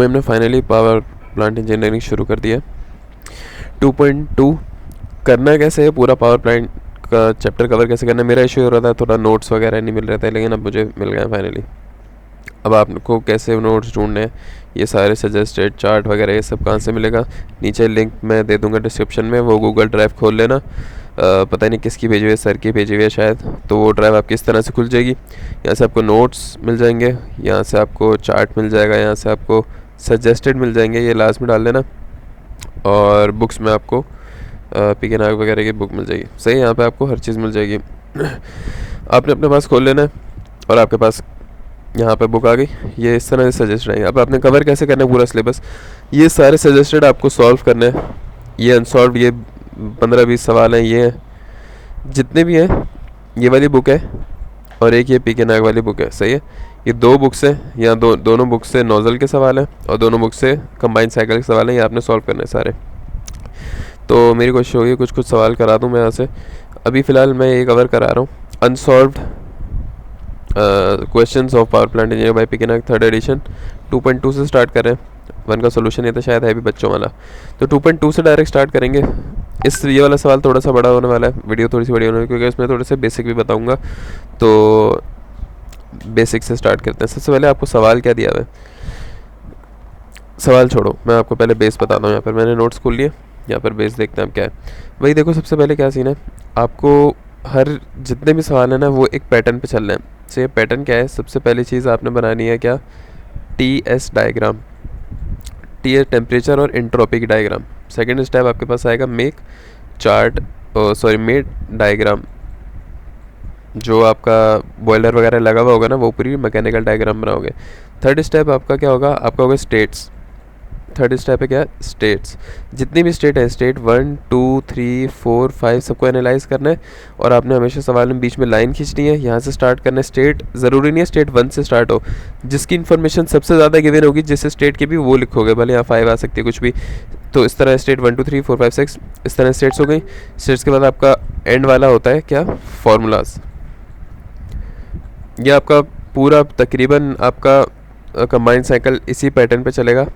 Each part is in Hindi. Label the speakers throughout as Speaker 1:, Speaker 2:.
Speaker 1: हमने फाइनली पावर प्लांट इंजीनियरिंग शुरू कर दिया। 2.2 करना कैसे है, पूरा पावर प्लांट का चैप्टर कवर कैसे करना है। मेरा इशू हो रहा था, थोड़ा नोट्स वगैरह नहीं मिल रहे थे, लेकिन अब मुझे मिल गए फाइनली। अब आपको कैसे नोट्स ढूंढने हैं, ये सारे सजेस्टेड चार्ट वगैरह ये सब कहाँ से मिलेगा, नीचे लिंक मैं दे दूंगा डिस्क्रिप्शन में। वो गूगल ड्राइव खोल लेना। पता नहीं किसकी भेजी हुई है, सर की भेजी हुई है शायद, तो वो ड्राइव आपकी इस तरह से खुल जाएगी। यहाँ से आपको नोट्स मिल जाएंगे, यहाँ से आपको चार्ट मिल जाएगा, यहाँ से आपको सजेस्टेड मिल जाएंगे, ये लास्ट में डाल देना। और बुक्स में आपको पी के नाग वगैरह की बुक मिल जाएगी। सही, यहाँ पे आपको हर चीज़ मिल जाएगी। आपने अपने पास खोल लेना है और आपके पास यहाँ पे बुक आ गई। ये इस तरह से सजेस्टेड है। अब आपने कवर कैसे करना है पूरा सिलेबस, ये सारे सजेस्टेड आपको सॉल्व करने हैं। ये अनसॉल्व, ये 15-20 सवाल हैं, ये जितने भी हैं, ये वाली बुक है और एक ये पी के नाग वाली बुक है। सही है, ये 2 बुक्स हैं। यहाँ दोनों बुक से नोज़ल के सवाल हैं और दोनों बुक से कंबाइंड साइकिल के सवाल हैं। ये आपने सॉल्व करने सारे। तो मेरी कोशिश होगी कुछ सवाल करा दूँ मैं यहाँ से। अभी फ़िलहाल मैं ये कवर करा रहा हूँ, unsolved questions of power plant engineer by P के नाग 3rd एडिशन। 2.2 से स्टार्ट कर रहे हैं। 1 का सोल्यूशन ये तो शायद है भी बच्चों वाला, तो 2.2 से डायरेक्ट स्टार्ट करेंगे। ये वाला सवाल थोड़ा सा बड़ा होने वाला है, वीडियो थोड़ी सी बड़ी होने वाली है, क्योंकि इसमें थोड़े से बेसिक भी बताऊँगा। तो बेसिक से स्टार्ट करते हैं। सबसे पहले आपको सवाल क्या दिया हुआ है, सवाल छोड़ो, मैं आपको पहले बेस बताता हूँ। यहाँ पर मैंने नोट्स खोल लिए, यहाँ पर बेस देखते हैं अब क्या है। वही देखो, सबसे पहले क्या सीन है, आपको हर जितने भी सवाल है ना वो एक पैटर्न पे चल रहे हैं। तो ये पैटर्न क्या है, सबसे पहली चीज़ आपने बनानी है क्या, TS डायग्राम। टी है टेम्परेचर और एंट्रोपी की डायग्राम। सेकेंड स्टेप आपके पास आएगा मेक चार्ट, मेक डायग्राम। जो आपका बॉयलर वगैरह लगा हुआ होगा ना, वो पूरी मैकेनिकल डायग्राम बनाओगे। थर्ड स्टेप आपका क्या होगा, आपका होगा स्टेट्स। थर्ड स्टेप है क्या, स्टेट्स। जितनी भी स्टेट है, स्टेट 1 2 3 4 5 सबको एनालाइज करना है। और आपने हमेशा सवाल में बीच में लाइन खींचनी है, यहाँ से स्टार्ट करना है। स्टेट ज़रूरी नहीं है स्टेट 1 से स्टार्ट हो, जिसकी इन्फॉर्मेशन सबसे ज़्यादा गिवन होगी जिस स्टेट की भी, वो लिखोगे। भले यहाँ 5 आ सकती है कुछ भी। तो इस तरह स्टेट 1 2 3 4 5 6 इस तरह स्टेट्स हो गई। स्टेट्स के बाद आपका एंड वाला होता है क्या, फार्मूलाज। यह आपका पूरा तकरीबन आपका कंबाइंड साइकिल इसी पैटर्न पे चलेगा,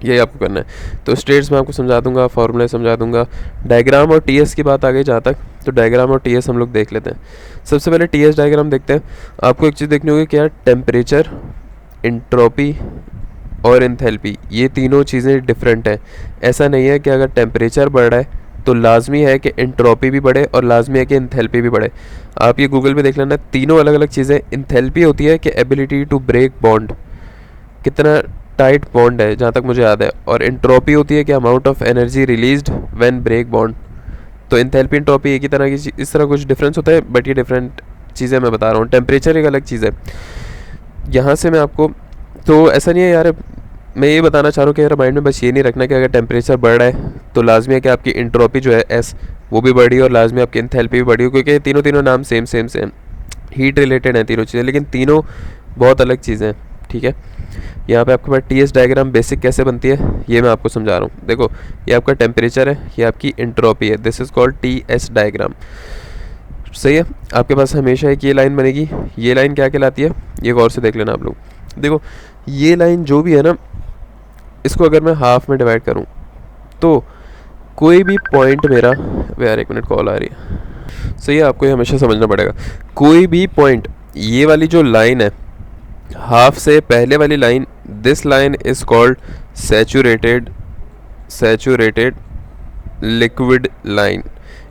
Speaker 1: यही आपको करना है। तो स्टेट्स में आपको समझा दूंगा, फार्मूले समझा दूंगा। डायग्राम और टीएस की बात आ गई जहाँ तक, तो डायग्राम और टीएस हम लोग देख लेते हैं। सबसे पहले टीएस डायग्राम देखते हैं। आपको एक चीज़ देखनी होगी क्या, टेम्परेचर, एंट्रोपी और एंथैल्पी, ये तीनों चीज़ें डिफरेंट हैं। ऐसा नहीं है कि अगर टेम्परेचर बढ़ रहा है तो लाजमी है कि एंट्रोपी भी बढ़े और लाजमी है कि एंथैल्पी भी बढ़े। आप ये गूगल पे देख लेना, तीनों अलग अलग चीज़ें। एंथैल्पी होती है कि एबिलिटी टू ब्रेक बॉन्ड, कितना टाइट बॉन्ड है जहाँ तक मुझे याद है। और एंट्रोपी होती है कि amount of energy released when break bond. तो एंथैल्पी एंट्रोपी एक ही तरह की, इस तरह कुछ डिफरेंस होता है, बट ये डिफरेंट चीज़ें मैं बता रहा हूँ। टेम्परेचर एक अलग चीज़ है। यहाँ से मैं आपको, तो ऐसा नहीं है यार, मैं ये बताना चाह रहा हूँ कि यार माइंड में बस ये नहीं रखना कि अगर टेम्परेचर बढ़ रहा है तो लाजमी है कि आपकी एंट्रोपी जो है S वो भी बढ़ी और लाजमी आपकी एंथैल्पी भी बढ़ी हो, क्योंकि तीनों नाम सेम हीट रिलेटेड हैं तीनों चीज़ें, लेकिन तीनों बहुत अलग चीज़ें हैं। ठीक है, यहाँ पे आपके पास टीएस डायग्राम बेसिक कैसे बनती है ये मैं आपको समझा रहा हूँ। देखो, ये आपका टेम्परेचर है, ये आपकी एंट्रोपी है, this is called TS diagram. सही है, आपके पास हमेशा एक ये लाइन बनेगी। ये लाइन क्या कहलाती है, ये गौर से देख लेना आप लोग। देखो, ये लाइन जो भी है ना, इसको अगर मैं हाफ में डिवाइड करूं तो कोई भी पॉइंट मेरा, यार 1 मिनट कॉल आ रही है। सही है, आपको ये हमेशा समझना पड़ेगा। कोई भी पॉइंट, ये वाली जो लाइन है हाफ से पहले वाली line, this line is called saturated liquid line.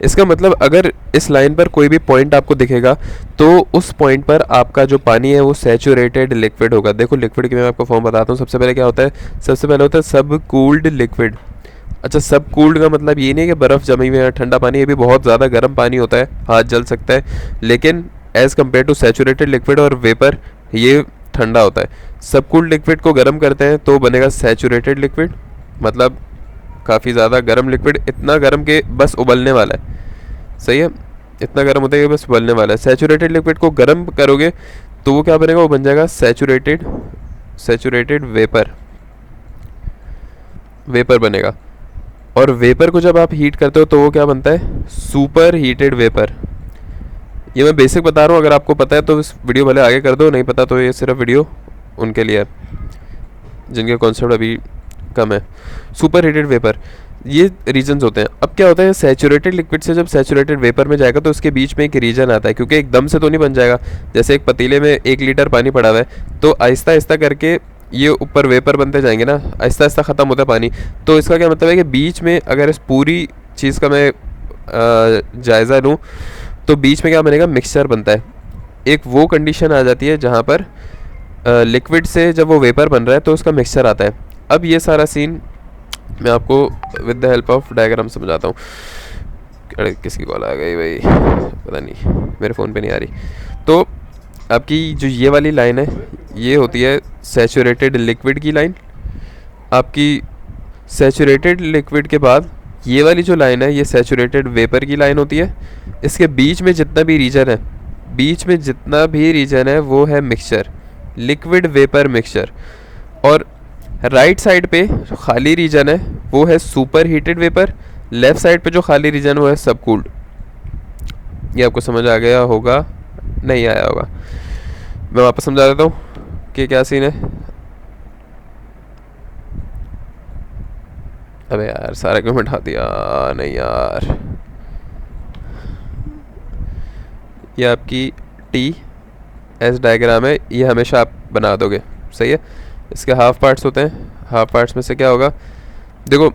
Speaker 1: इसका मतलब अगर इस लाइन पर कोई भी पॉइंट आपको दिखेगा तो उस पॉइंट पर आपका जो पानी है वो सैचुरेटेड लिक्विड होगा। देखो, लिक्विड की मैं आपको फॉर्म बताता हूँ। सबसे पहले क्या होता है, सबसे पहले होता है सब कूल्ड लिक्विड। अच्छा, सब कूल्ड का मतलब ये नहीं कि बर्फ़ जमी हुई है, ठंडा पानी, ये भी बहुत ज़्यादा गर्म पानी होता है, हाथ जल सकता है, लेकिन as compare to saturated liquid और वेपर ये ठंडा होता है। सब कूल्ड लिक्विड को गर्म करते हैं तो बनेगा सैचुरेटेड लिक्विड, मतलब काफ़ी ज़्यादा गर्म लिक्विड, इतना गर्म कि बस उबलने वाला है। सही है, इतना गर्म होता है कि बस उबलने वाला है। सैचुरेटेड लिक्विड को गर्म करोगे तो वो क्या बनेगा, वो बन जाएगा सैचुरेटेड वेपर बनेगा। और वेपर को जब आप हीट करते हो तो वो क्या बनता है, सुपर हीटेड वेपर। ये मैं बेसिक बता रहा हूँ, अगर आपको पता है तो इस वीडियो भले आगे कर दो, नहीं पता तो ये सिर्फ वीडियो उनके लिए है। जिनके कॉन्सेप्ट अभी कम है। सुपर हीटेड वेपर, ये रीजन्स होते हैं। अब क्या होता है, सैचुरेटेड लिक्विड से जब सैचुरेटेड वेपर में जाएगा तो उसके बीच में एक रीजन आता है, क्योंकि एकदम से तो नहीं बन जाएगा। जैसे एक पतीले में 1 लीटर पानी पड़ा हुआ है, तो आहिस्ता आहिस्ता करके ये ऊपर वेपर बनते जाएंगे ना, आहिस्ता आहिस्ता ख़त्म होता है पानी। तो इसका क्या मतलब है कि बीच में अगर इस पूरी चीज़ का मैं जायज़ा लूँ तो बीच में क्या बनेगा, मिक्सचर बनता है। एक वो कंडीशन आ जाती है जहाँ पर लिक्विड से जब वो वेपर बन रहा है तो उसका मिक्सचर आता है। अब ये सारा सीन मैं आपको with the help of diagram समझाता हूँ। अरे किसकी कॉल आ गई भाई, पता नहीं, मेरे फ़ोन पे नहीं आ रही। तो आपकी जो ये वाली लाइन है ये होती है सैचुरेटेड लिक्विड की लाइन। आपकी सैचुरेटेड लिक्विड के बाद ये वाली जो लाइन है ये सैचुरेटेड वेपर की लाइन होती है। इसके बीच में जितना भी रीजन है, बीच में जितना भी रीजन है वो है मिक्सचर, लिक्विड वेपर मिक्सचर। और राइट साइड पे जो खाली रीजन है वो है super heated vapour, left side पे जो खाली रीजन वो है सब कूल्ड। ये आपको समझ आ गया होगा, नहीं आया होगा, मैं वापस समझा देता हूँ कि क्या सीन है। अबे यार सारा क्यों मिटा दिया, नहीं यार। ये आपकी टी एस डायग्राम है, ये हमेशा आप बना दोगे, सही है। इसके हाफ पार्ट्स होते हैं, हाफ पार्ट्स में से क्या होगा, देखो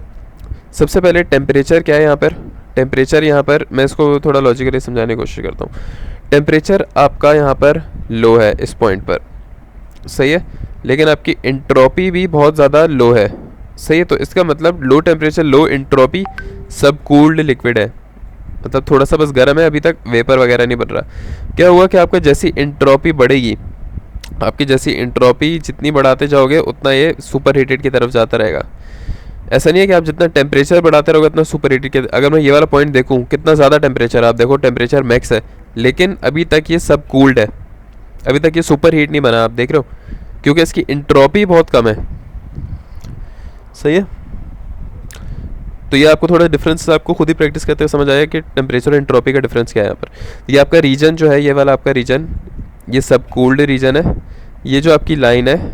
Speaker 1: सबसे पहले टेम्परेचर क्या है यहाँ पर। टेम्परेचर यहाँ पर मैं इसको थोड़ा लॉजिकली समझाने की कोशिश करता हूँ। टेम्परेचर आपका यहाँ पर लो है इस पॉइंट पर, सही है, लेकिन आपकी इंट्रोपी भी बहुत ज़्यादा लो है, सही है। तो इसका मतलब लो टेम्परेचर लो इंट्रोपी सब कूल्ड लिक्विड है, मतलब थोड़ा सा बस गर्म है, अभी तक वेपर वगैरह नहीं बन रहा। क्या हुआ कि आपका जैसी इंट्रोपी बढ़ेगी, आपकी जैसी इंट्रोपी जितनी बढ़ाते जाओगे उतना ये सुपर हीटेड की तरफ जाता रहेगा। ऐसा नहीं है कि आप जितना टेम्परेचर बढ़ाते रहोगे उतना सुपर हीटेड के। अगर मैं ये वाला पॉइंट देखूँ कितना ज़्यादा टेम्परेचर, आप देखो टेम्परेचर मैक्स है लेकिन अभी तक ये सब कूल्ड है, अभी तक ये सुपर हीट नहीं बना, आप देख रहे हो, क्योंकि इसकी इंट्रोपी बहुत कम है, सही है। तो ये आपको थोड़ा डिफरेंस आपको खुद ही प्रैक्टिस करते हुए समझ आया कि टेम्परेचर और एंट्रोपी का डिफरेंस क्या है यहाँ पर। ये आपका रीजन जो है, ये वाला आपका रीजन, ये सब कूल्ड रीजन है। ये जो आपकी लाइन है,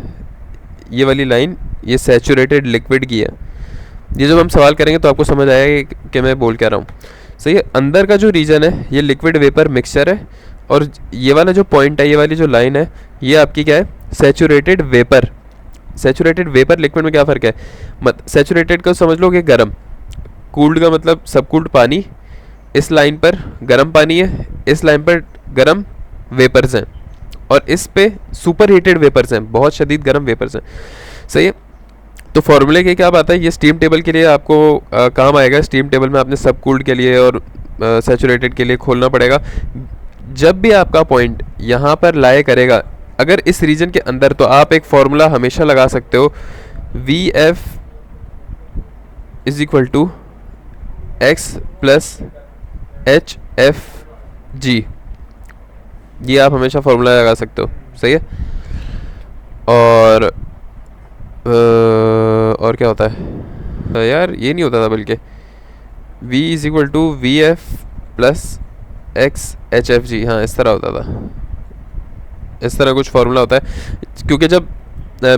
Speaker 1: ये वाली लाइन, ये सैचुरेटेड लिक्विड की है। ये जब हम सवाल करेंगे तो आपको समझ आएगा कि मैं बोल क्या रहा हूँ, सही है। अंदर का जो रीजन है ये लिक्विड वेपर मिक्सचर है, और ये वाला जो पॉइंट है, ये वाली जो लाइन है, ये आपकी क्या है, saturated vapour. Saturated vapour liquid में क्या फ़र्क है, सैचुरेटेड का समझ लो कि गर्म, कूल्ड का मतलब सब कूल्ड पानी। इस लाइन पर गर्म पानी है, इस लाइन पर गर्म वेपर्स हैं, और इस पे सुपर हीटेड वेपर्स हैं, बहुत शदीद गर्म वेपर्स हैं, सही है। तो फॉर्मूले के क्या बात है, ये स्टीम टेबल के लिए आपको काम आएगा। स्टीम टेबल में आपने सब कूल्ड के लिए और सैचुरेटेड के लिए खोलना पड़ेगा। जब भी आपका पॉइंट यहाँ पर लाए करेगा अगर इस रीजन के अंदर, तो आप एक फार्मूला हमेशा लगा सकते हो, V F is equal to X plus H F G. ये आप हमेशा फार्मूला लगा सकते हो, सही है। और क्या होता है यार, ये नहीं होता था, बल्कि v is equal to V F plus X H F G, हाँ इस तरह होता था, इस तरह कुछ फार्मूला होता है। क्योंकि जब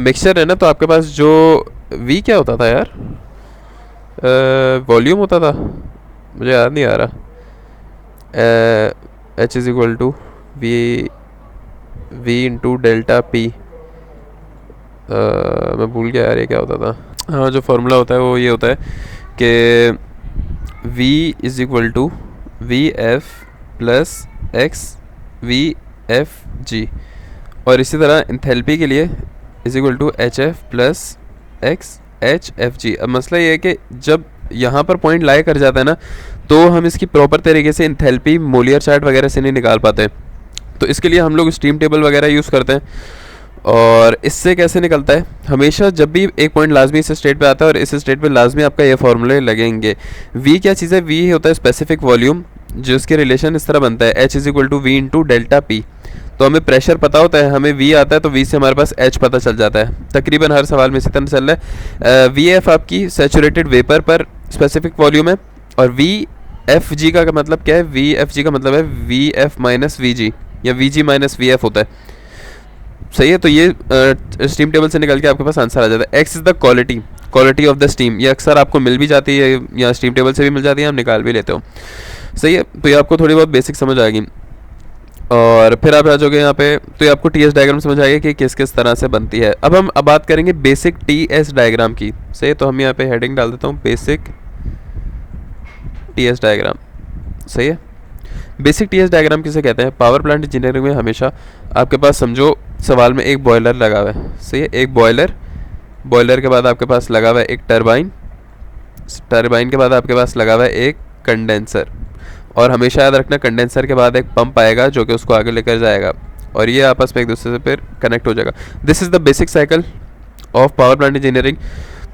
Speaker 1: मिक्सचर है ना, तो आपके पास जो v क्या होता था यार, वॉल्यूम होता था, मुझे याद नहीं आ रहा। h is equal to V into delta P, मैं भूल गया यार ये क्या होता था। हाँ, जो फार्मूला होता है वो ये होता है कि v is equal to V F plus X V F G, और इसी तरह इंथैल्पी के लिए is equal to H F plus X H F G. अब मसला ये है कि जब यहाँ पर पॉइंट लाए कर जाता है ना, तो हम इसकी प्रॉपर तरीके से इंथैल्पी मोलियर चार्ट वगैरह से नहीं निकाल पाते, तो इसके लिए हम लोग स्टीम टेबल वगैरह यूज़ करते हैं। और इससे कैसे निकलता है, हमेशा जब भी एक पॉइंट लाजमी इस स्टेट पे आता है और इस स्टेट पे लाजमी आपका ये फार्मूले लगेंगे। v क्या चीज़ है, v होता है स्पेसिफिक वॉल्यूम, जिसके रिलेशन इस तरह बनता है, h is equal to V into delta P. तो हमें प्रेशर पता होता है, हमें v आता है, तो v से हमारे पास h पता चल जाता है। तकरीबन हर सवाल में इसी तरह चल रहा है। वी एफ आपकी सैचुरेटेड वेपर पर स्पेसिफिक वॉल्यूम है, और वी एफ जी का मतलब क्या है, वी एफ जी का मतलब है V F minus V G, या V G minus V F होता है। सही है। तो ये स्टीम टेबल से निकल के आपके पास आंसर आ जाता है। X is the quality of the steam. ये अक्सर आपको मिल भी जाती है या स्टीम टेबल से भी मिल जाती है, आप निकाल भी लेते हो। सही है, तो ये आपको थोड़ी बहुत बेसिक समझ आएगी। और फिर आप आ जाओगे यहाँ पे, तो ये आपको टी एस डायग्राम समझ आएगी कि किस किस तरह से बनती है। अब हम बात करेंगे बेसिक टी एस डायग्राम की। सही है, तो हम यहाँ पे हेडिंग डाल देता हूँ बेसिक टी एस डायग्राम। सही है, बेसिक टी एस डायग्राम किसे कहते हैं? पावर प्लांट इंजीनियरिंग में हमेशा आपके पास समझो सवाल में एक बॉयलर लगा हुआ है। सही है, एक बॉयलर के बाद आपके पास लगा हुआ है एक टरबाइन के बाद आपके पास लगा हुआ है एक कंडेंसर, और हमेशा याद रखना कंडेंसर के बाद एक पंप आएगा जो कि उसको आगे लेकर जाएगा, और ये आपस में एक दूसरे से फिर कनेक्ट हो जाएगा। This is the basic cycle of power plant engineering.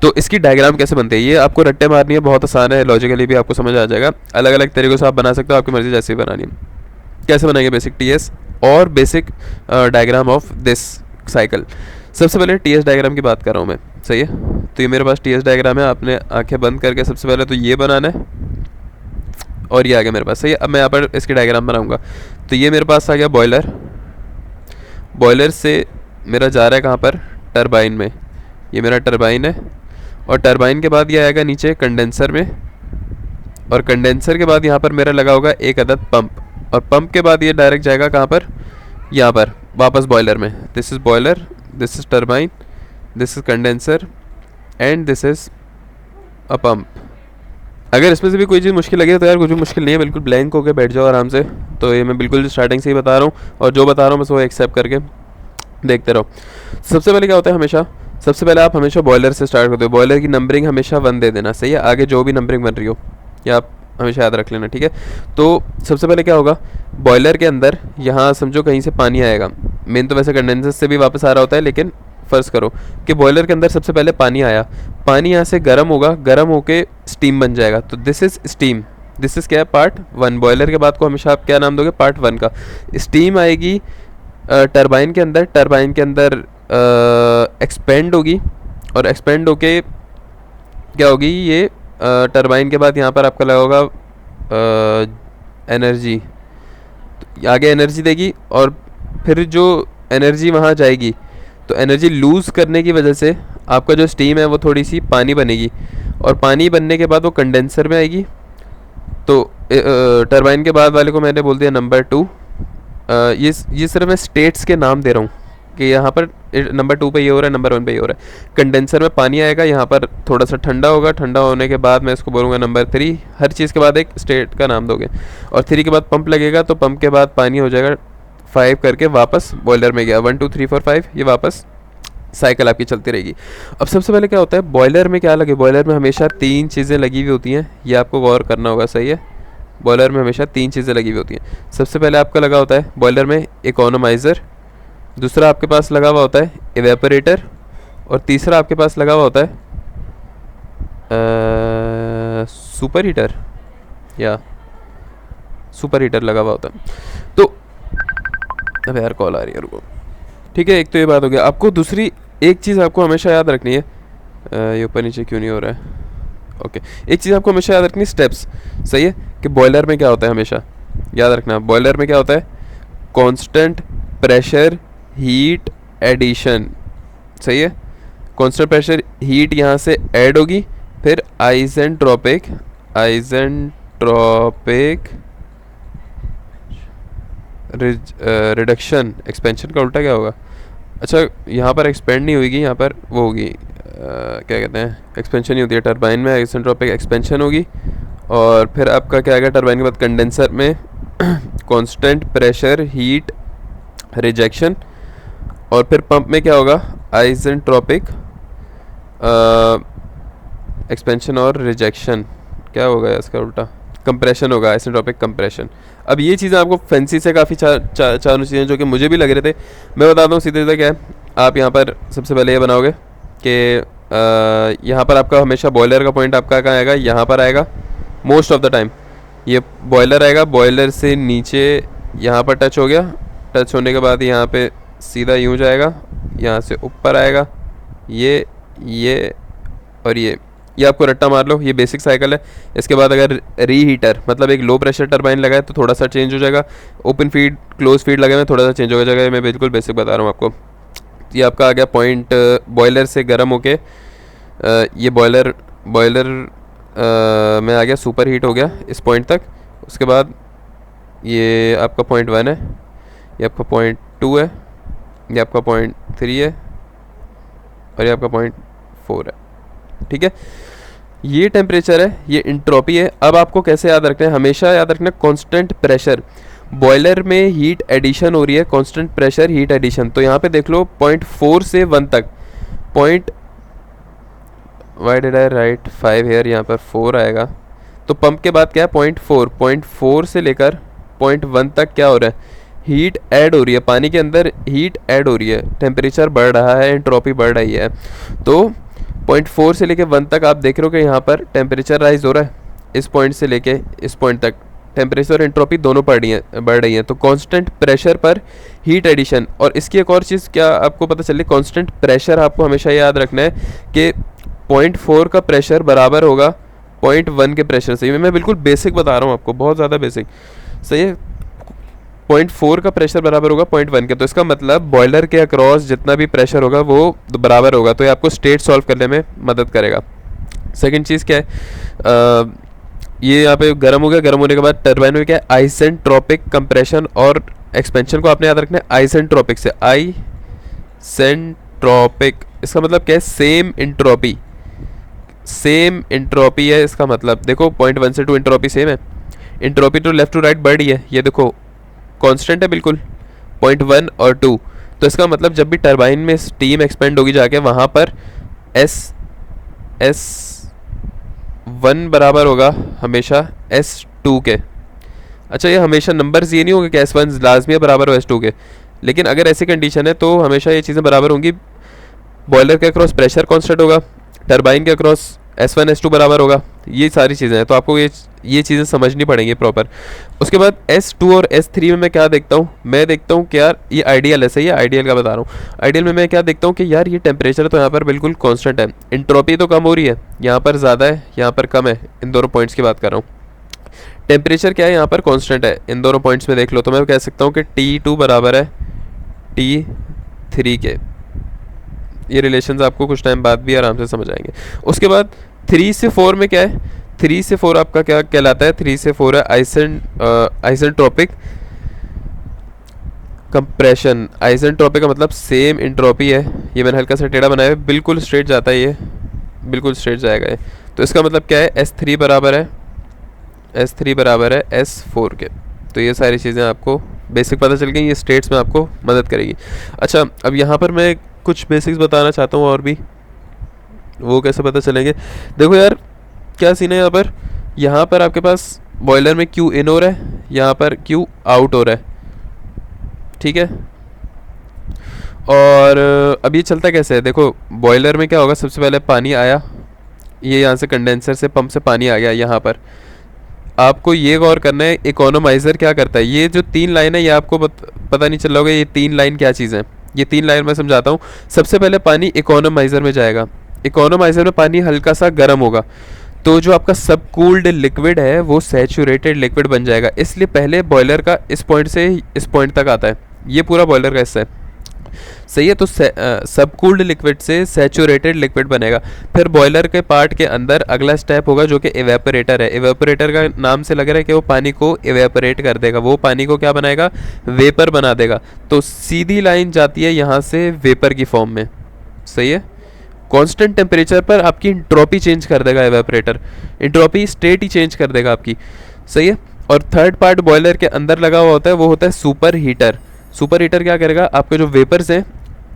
Speaker 1: तो इसकी डायग्राम कैसे बनती है, ये आपको रट्टे मारनी है, बहुत आसान है, लॉजिकली भी आपको समझ आ जाएगा। अलग अलग तरीक़ों से आप बना सकते हो, आपकी मर्ज़ी जैसे भी बनानी है। कैसे बनाएंगे बेसिक टी एस और basic diagram of this cycle? सबसे पहले टी एस डायग्राम की बात कर रहा हूँ मैं। सही है, तो ये मेरे पास टी एस डायग्राम है। आपने आंखें बंद करके सबसे पहले तो ये बनाना है, और ये आ गया मेरे पास। सही है, अब मैं यहाँ पर इसकी डायग्राम बनाऊंगा। तो ये मेरे पास आ गया बॉयलर से मेरा जा रहा है कहाँ पर? टरबाइन में। ये मेरा टरबाइन है, और टरबाइन के बाद ये आएगा नीचे कंडेंसर में, और कंडेंसर के बाद यहाँ पर मेरा लगा होगा एक अदद पंप, और पंप के बाद ये डायरेक्ट जाएगा कहाँ पर? यहाँ पर वापस बॉयलर में। This is boiler, this is turbine, this is condenser, and this is a pump. अगर इसमें से भी कोई चीज़ मुश्किल लगे तो यार कुछ भी मुश्किल नहीं है, बिल्कुल ब्लैंक होकर बैठ जाओ आराम से। तो ये मैं बिल्कुल स्टार्टिंग से ही बता रहा हूँ, और जो बता रहा हूँ बस वो एक्सेप्ट करके देखते रहो। सबसे पहले क्या होता है, सबसे पहले आप हमेशा बॉयलर से स्टार्ट करते हो। बॉयलर की नंबरिंग हमेशा 1 दे देना। सही है, आगे जो भी नंबरिंग बन रही हो या आप हमेशा याद रख लेना। ठीक है, तो सबसे पहले क्या होगा, बॉयलर के अंदर यहाँ समझो कहीं से पानी आएगा। मेन तो वैसे कंडेंसर से भी वापस आ रहा होता है, लेकिन फ़र्ज़ करो कि बॉयलर के अंदर सबसे पहले पानी आया, पानी यहाँ से गर्म होगा, गर्म होके स्टीम बन जाएगा। तो this is steam, this is क्या है? पार्ट 1। बॉयलर के बाद को हमेशा आप क्या नाम दोगे? पार्ट 1 का। स्टीम आएगी टरबाइन के अंदर एक्सपेंड होगी, और एक्सपेंड होके क्या होगी, ये टरबाइन के बाद यहाँ पर आपका लगा होगा एनर्जी, तो आगे एनर्जी देगी, और फिर जो एनर्जी वहाँ जाएगी तो एनर्जी लूज़ करने की वजह से आपका जो स्टीम है वो थोड़ी सी पानी बनेगी, और पानी बनने के बाद वो कंडेंसर में आएगी। तो टरबाइन के बाद वाले को मैंने बोल दिया नंबर 2। ये सिर्फ मैं स्टेट्स के नाम दे रहा हूँ कि यहाँ पर नंबर 2 पे ये हो रहा है, नंबर 1 पे ये हो रहा है। कंडेंसर में पानी आएगा, यहाँ पर थोड़ा सा ठंडा होगा, ठंडा होने के बाद मैं इसको बोलूँगा नंबर 3। हर चीज़ के बाद एक स्टेट का नाम दोगे, और 3 के बाद पंप लगेगा, तो पंप के बाद पानी हो जाएगा 5 करके वापस बॉयलर में गया। 1 2 3 4 5 ये वापस साइकिल आपकी चलती रहेगी। अब सबसे पहले क्या होता है, बॉयलर में क्या लगे? बॉयलर में हमेशा 3 चीज़ें लगी हुई होती हैं, ये आपको गौर करना होगा। सही है, बॉयलर में हमेशा 3 चीज़ें लगी हुई होती हैं। सबसे पहले आपका लगा होता है बॉयलर में इकोनोमाइज़र, दूसरा आपके पास लगा हुआ होता है इवेपोरेटर, और तीसरा आपके पास लगा हुआ होता है सुपर हीटर, या सुपर हीटर लगा हुआ होता है। तो अब यार कॉल आ रही है, रुको। ठीक है, एक तो ये बात हो गया। आपको दूसरी एक चीज़ आपको हमेशा याद रखनी है, ये ऊपर नीचे क्यों नहीं हो रहा है? ओके, एक चीज़ आपको हमेशा याद रखनी, स्टेप्स। सही है, कि बॉयलर में क्या होता है, हमेशा याद रखना, बॉयलर में क्या होता है? Constant pressure heat addition. सही है, कांस्टेंट प्रेशर हीट यहाँ से ऐड होगी, फिर आइसेंट्रोपिक रिडक्शन। एक्सपेंशन का उल्टा क्या होगा? अच्छा, यहाँ पर एक्सपेंड नहीं होगी, यहाँ पर वो होगी क्या कहते हैं, एक्सपेंशन ही होती है। टरबाइन में आइसेंट्रोपिक एक्सपेंशन होगी, और फिर आपका क्या आएगा टरबाइन के बाद कंडेंसर में कांस्टेंट प्रेशर हीट रिजेक्शन, और फिर पंप में क्या होगा? आइसेंट्रोपिक एक्सपेंशन और रिजेक्शन। क्या होगा इसका उल्टा? कंप्रेशन होगा, आइसेंट्रोपिक कंप्रेशन। अब ये चीज़ें आपको फैंसी से काफ़ी चारों चीज़ें जो कि मुझे भी लग रहे थे, मैं बताता हूँ सीधे सीधे क्या है। आप यहाँ पर सबसे पहले ये बनाओगे कि यहाँ पर आपका हमेशा बॉयलर का पॉइंट आपका कहाँ आएगा? यहाँ पर आएगा मोस्ट ऑफ द टाइम। ये बॉयलर आएगा, बॉयलर से नीचे यहाँ पर टच हो गया, टच होने के बाद यहाँ पे सीधा यूँ जाएगा, यहाँ से ऊपर आएगा, ये और ये आपको रट्टा मार लो, ये बेसिक साइकिल है। इसके बाद अगर रीहीटर मतलब एक लो प्रेशर टरबाइन लगा है तो थोड़ा सा चेंज हो जाएगा, ओपन फीड क्लोज फीड लगे में थोड़ा सा चेंज हो जाएगा। मैं बिल्कुल बेसिक बता रहा हूँ आपको। ये आपका आ गया पॉइंट, बॉयलर से गर्म होके ये बॉयलर में आ गया, सुपर हीट हो गया इस पॉइंट तक। उसके बाद ये आपका पॉइंट 1 है, ये आपका पॉइंट 2 है, ये आपका पॉइंट 3 है और ये आपका पॉइंट 4 है। ठीक है, ये टेम्परेचर है, ये इंट्रोपी है। अब आपको कैसे याद रखना है, हमेशा याद रखना है कांस्टेंट प्रेशर। बॉयलर में हीट एडिशन हो रही है, कांस्टेंट प्रेशर हीट एडिशन। तो यहाँ पे देख लो 0.4 से 1 तक, point, why did I write 5 here, यहाँ पर 4 आएगा। तो पंप के बाद क्या है 0.4 से लेकर 0.1 तक क्या हो रहा है, हीट ऐड हो रही है, पानी के अंदर हीट ऐड हो रही है, टेम्परेचर बढ़ रहा है, एंट्रोपी बढ़ रही है। तो 0.4 से लेके 1 तक आप देख रहे हो कि यहाँ पर टेम्परेचर राइज हो रहा है, इस पॉइंट से लेके इस पॉइंट तक टेम्परेचर और एंट्रोपी दोनों बढ़ रही हैं। तो कांस्टेंट प्रेशर पर हीट एडिशन। और इसकी एक और चीज़ क्या आपको पता चली, कांस्टेंट प्रेशर आपको हमेशा याद रखना है कि 0.4 का प्रेशर बराबर होगा 0.1 के प्रेशर से। मैं बिल्कुल बेसिक बता रहा हूँ आपको, बहुत ज़्यादा बेसिक, सही है। 0.4 का प्रेशर बराबर होगा 0.1 के। तो इसका मतलब बॉयलर के अक्रॉस जितना भी प्रेशर होगा वो बराबर होगा। तो ये आपको स्टेट सॉल्व करने में मदद करेगा। सेकंड चीज़ क्या है, ये यहाँ पे गर्म हो गया, गर्म होने के बाद टरबाइन में क्या है, आइसेंट्रोपिक कंप्रेशन और एक्सपेंशन को आपने याद रखना है आइसेंट्रोपिक से, आइसेंट्रोपिक। इसका मतलब क्या है, सेम इंट्रोपी है। इसका मतलब देखो 0.1 से 2 इंट्रोपी सेम है, इंट्रोपी तो लेफ्ट टू राइट बढ़ रही है, ये देखो कांस्टेंट है बिल्कुल 0.1 और 2। तो इसका मतलब जब भी टरबाइन में स्टीम एक्सपेंड होगी जाके वहाँ पर S1 बराबर होगा हमेशा S2 के। अच्छा, ये हमेशा नंबर्स ये नहीं होगा कि S1 लाजमी बराबर हो S2 के, लेकिन अगर ऐसी कंडीशन है तो हमेशा ये चीज़ें बराबर होंगी। बॉयलर के अक्रॉस प्रेशर कांस्टेंट होगा, टरबाइन के अक्रॉस S1 S2 बराबर होगा। ये सारी चीज़ें हैं, तो आपको ये चीज़ें समझनी पड़ेंगी प्रॉपर। उसके बाद S2 और S3 में मैं क्या देखता हूँ, मैं देखता हूँ कि यार ये आइडियल है, सही है, आइडियल का बता रहा हूँ। आइडियल में मैं क्या देखता हूँ कि यार ये टेम्परेचर तो यहाँ पर बिल्कुल कांस्टेंट है, इंट्रोपी तो कम हो रही है, यहाँ पर ज़्यादा है, यहाँ पर कम है, इन दोनों पॉइंट्स की बात कर रहा हूँ। टेम्परेचर क्या है, यहाँ पर कांस्टेंट है, इन दोनों पॉइंट्स में देख लो। तो मैं कह सकता हूँ कि T2 बराबर है T3 के। ये रिलेशंस आपको कुछ टाइम बाद भी आराम से समझ आएंगे। उसके बाद 3 से 4 में क्या है, 3 से 4 आपका क्या कहलाता है, 3 से 4 है आइसेंट्रोपिक कंप्रेशन। आइसेंट्रोपिक का मतलब सेम इंट्रोपी है। ये मैंने हल्का सा टेढ़ा बनाया है, बिल्कुल स्ट्रेट जाता है, ये बिल्कुल स्ट्रेट जाएगा ये। तो इसका मतलब क्या है, S3 बराबर है S4 के। तो ये सारी चीज़ें आपको बेसिक पता चल गई, ये स्टेट्स में आपको मदद करेगी। अच्छा, अब यहाँ पर मैं कुछ बेसिक्स बताना चाहता हूँ और भी, वो कैसे पता चलेंगे। देखो यार क्या सीन है, यहाँ पर आपके पास बॉयलर में Q इन हो रहा है, यहाँ पर Q आउट हो रहा है, ठीक है। और अब ये चलता कैसे है, देखो बॉयलर में क्या होगा, सबसे पहले पानी आया, ये यहाँ से कंडेंसर से पंप से पानी आ गया यहाँ पर। आपको ये गौर करना है इकोनोमाइज़र क्या करता है। ये जो 3 लाइन है ये आपको पता नहीं चल रहा होगा, ये 3 लाइन क्या चीज़ है। ये 3 लाइन मैं समझाता हूँ। सबसे पहले पानी इकोनोमाइज़र में जाएगा, इकोनोमाइज़र में पानी हल्का सा गर्म होगा, तो जो आपका सब कूल्ड लिक्विड है वो सैचुरेटेड लिक्विड बन जाएगा। इसलिए पहले बॉयलर का इस पॉइंट से इस पॉइंट तक आता है, ये पूरा बॉयलर का हिस्सा है, सही है। तो सब कूल्ड लिक्विड से सैचुरेटेड लिक्विड बनेगा। फिर बॉयलर के पार्ट के अंदर अगला स्टेप होगा जो कि एवेपोरेटर है। एवेपोरेटर का नाम से लग रहा है कि वो पानी को एवेपोरेट कर देगा, वो पानी को क्या बनाएगा, वेपर बना देगा। तो सीधी लाइन जाती है यहाँ से वेपर की फॉर्म में, सही है। कांस्टेंट टेम्परेचर पर आपकी इंट्रोपी चेंज कर देगा एवेपोरेटर, इंट्रोपी स्टेट ही चेंज कर देगा आपकी, सही है। और थर्ड पार्ट बॉयलर के अंदर लगा हुआ होता है, वो होता है सुपर हीटर। सुपर हीटर क्या करेगा, आपके जो वेपर्स हैं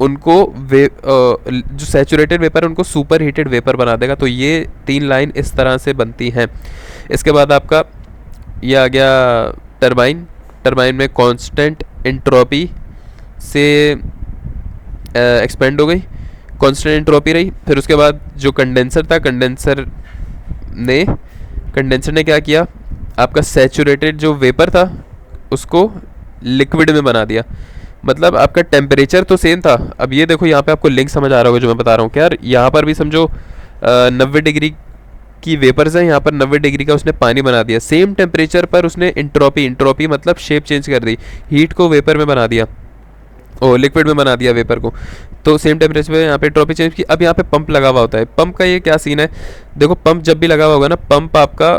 Speaker 1: उनको जो सैचुरेटेड वेपर है उनको सुपर हीटेड वेपर बना देगा। तो ये 3 लाइन इस तरह से बनती हैं। इसके बाद आपका ये आ गया टरबाइन। टरबाइन में कांस्टेंट इंट्रोपी से एक्सपेंड हो गई, कांस्टेंट इंट्रोपी रही। फिर उसके बाद जो कंडेंसर था, कंडेंसर ने क्या किया, आपका सैचुरेटेड जो वेपर था उसको लिक्विड में बना दिया। मतलब आपका टेम्परेचर तो सेम था। अब ये देखो यहाँ पे आपको लिंक समझ आ रहा होगा जो मैं बता रहा हूँ कि यार यहाँ पर भी समझो 90 डिग्री की वेपर्स है, यहाँ पर 90 डिग्री का उसने पानी बना दिया। सेम टेम्परेचर पर उसने इंट्रोपी मतलब शेप चेंज कर दी, हीट को वेपर में बना दिया, ओ लिक्विड में बना दिया वेपर को, तो सेम टेम्परेचर पे यहाँ पे एंट्रोपी चेंज की। अब यहाँ पे पंप लगा हुआ होता है। पंप का ये क्या सीन है, देखो पंप जब भी लगा हुआ होगा ना, पंप आपका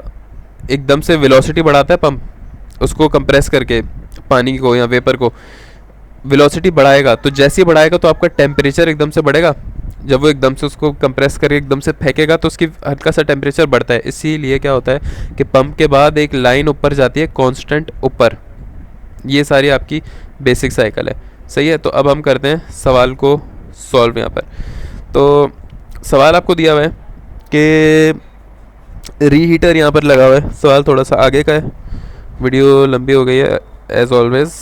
Speaker 1: एकदम से वेलोसिटी बढ़ाता है, पंप उसको कंप्रेस करके पानी को या वेपर को वेलोसिटी बढ़ाएगा, तो जैसे ही बढ़ाएगा तो आपका टेम्परेचर एकदम से बढ़ेगा। जब वो एकदम से उसको कंप्रेस करके एकदम से फेंकेगा तो उसकी हल्का सा टेम्परेचर बढ़ता है। इसीलिए क्या होता है कि पंप के बाद एक लाइन ऊपर जाती है कांस्टेंट ऊपर। ये सारी आपकी बेसिक साइकिल है, सही है। तो अब हम करते हैं सवाल को सॉल्व यहाँ पर। तो सवाल आपको दिया हुआ है कि रीहीटर यहाँ पर लगा हुआ है। सवाल थोड़ा सा आगे का है, वीडियो लंबी हो गई है एज ऑलवेज।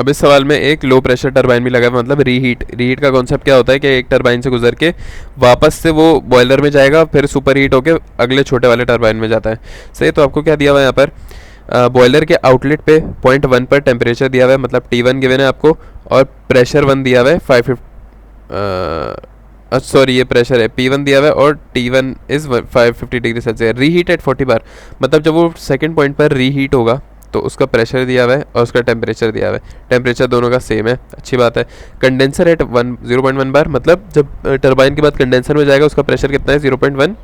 Speaker 1: अब इस सवाल में एक लो प्रेशर टरबाइन भी लगा है, मतलब रीहीट का कॉन्सेप्ट क्या होता है कि एक टरबाइन से गुजर के वापस से वो बॉयलर में जाएगा, फिर सुपर हीट होकर अगले छोटे वाले टरबाइन में जाता है, सही। तो आपको क्या दिया हुआ है यहाँ पर, बॉयलर के आउटलेट पे 0.1 पर टेम्परेचर दिया हुआ है, मतलब T1 गिवन है आपको, और प्रेशर 1 दिया हुआ है 550, सॉरी ये प्रेशर है, P1 दिया हुआ है और T1 is 550 degree Celsius. Reheat at 40 bar, मतलब जब वो सेकंड पॉइंट पर रीहीट होगा तो उसका प्रेशर दिया हुआ है और उसका टेम्परेचर दिया हुआ है, टेम्परेचर दोनों का सेम है, अच्छी बात है। कंडेंसर एट 0.1 बार, मतलब जब टरबाइन के बाद कंडेंसर में जाएगा उसका प्रेशर कितना है, 0.1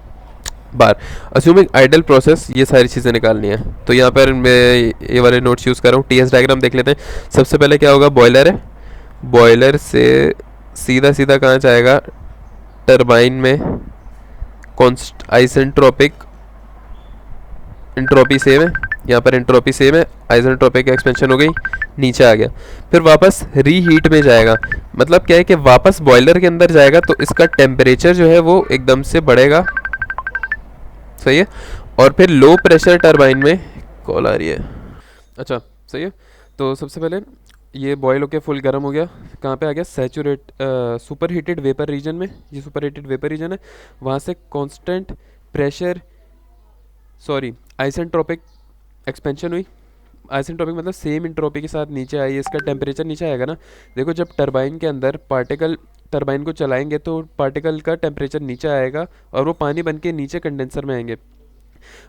Speaker 1: बार। अस्यूमिंग आइडल प्रोसेस, ये सारी चीज़ें निकालनी है। तो यहाँ पर मैं ये वाले नोट्स यूज़ कर रहा हूँ। TS डायग्राम देख लेते हैं। सबसे पहले क्या होगा, बॉयलर है, बॉयलर से सीधा सीधा कहाँ जाएगा, टरबाइन में आइसेंट्रोपिक, एंट्रोपी सेम है, यहाँ पर एंट्रोपी सेम है, आइसेंट्रोपिक एक्सपेंशन हो गई, नीचे आ गया, फिर वापस रीहीट में जाएगा। मतलब क्या है कि वापस बॉयलर के अंदर जाएगा तो इसका टेम्परेचर जो है वो एकदम से बढ़ेगा, सही है। और फिर लो प्रेशर टरबाइन में, कॉल आ रही है, अच्छा सही है। तो सबसे पहले ये बॉयल होकर फुल गर्म हो गया, कहाँ पे आ गया, सुपर हीटेड वेपर रीजन में। ये सुपर हीटेड वेपर रीजन है, वहाँ से constant pressure, sorry isentropic expansion हुई। आइसेंट्रोपिक मतलब सेम इंट्रोपी के साथ नीचे आई, इसका टेम्परेचर नीचे आएगा ना। देखो जब टरबाइन के अंदर पार्टिकल टरबाइन को चलाएंगे तो पार्टिकल का टेम्परेचर नीचे आएगा और वो पानी बन के नीचे कंडेंसर में आएंगे।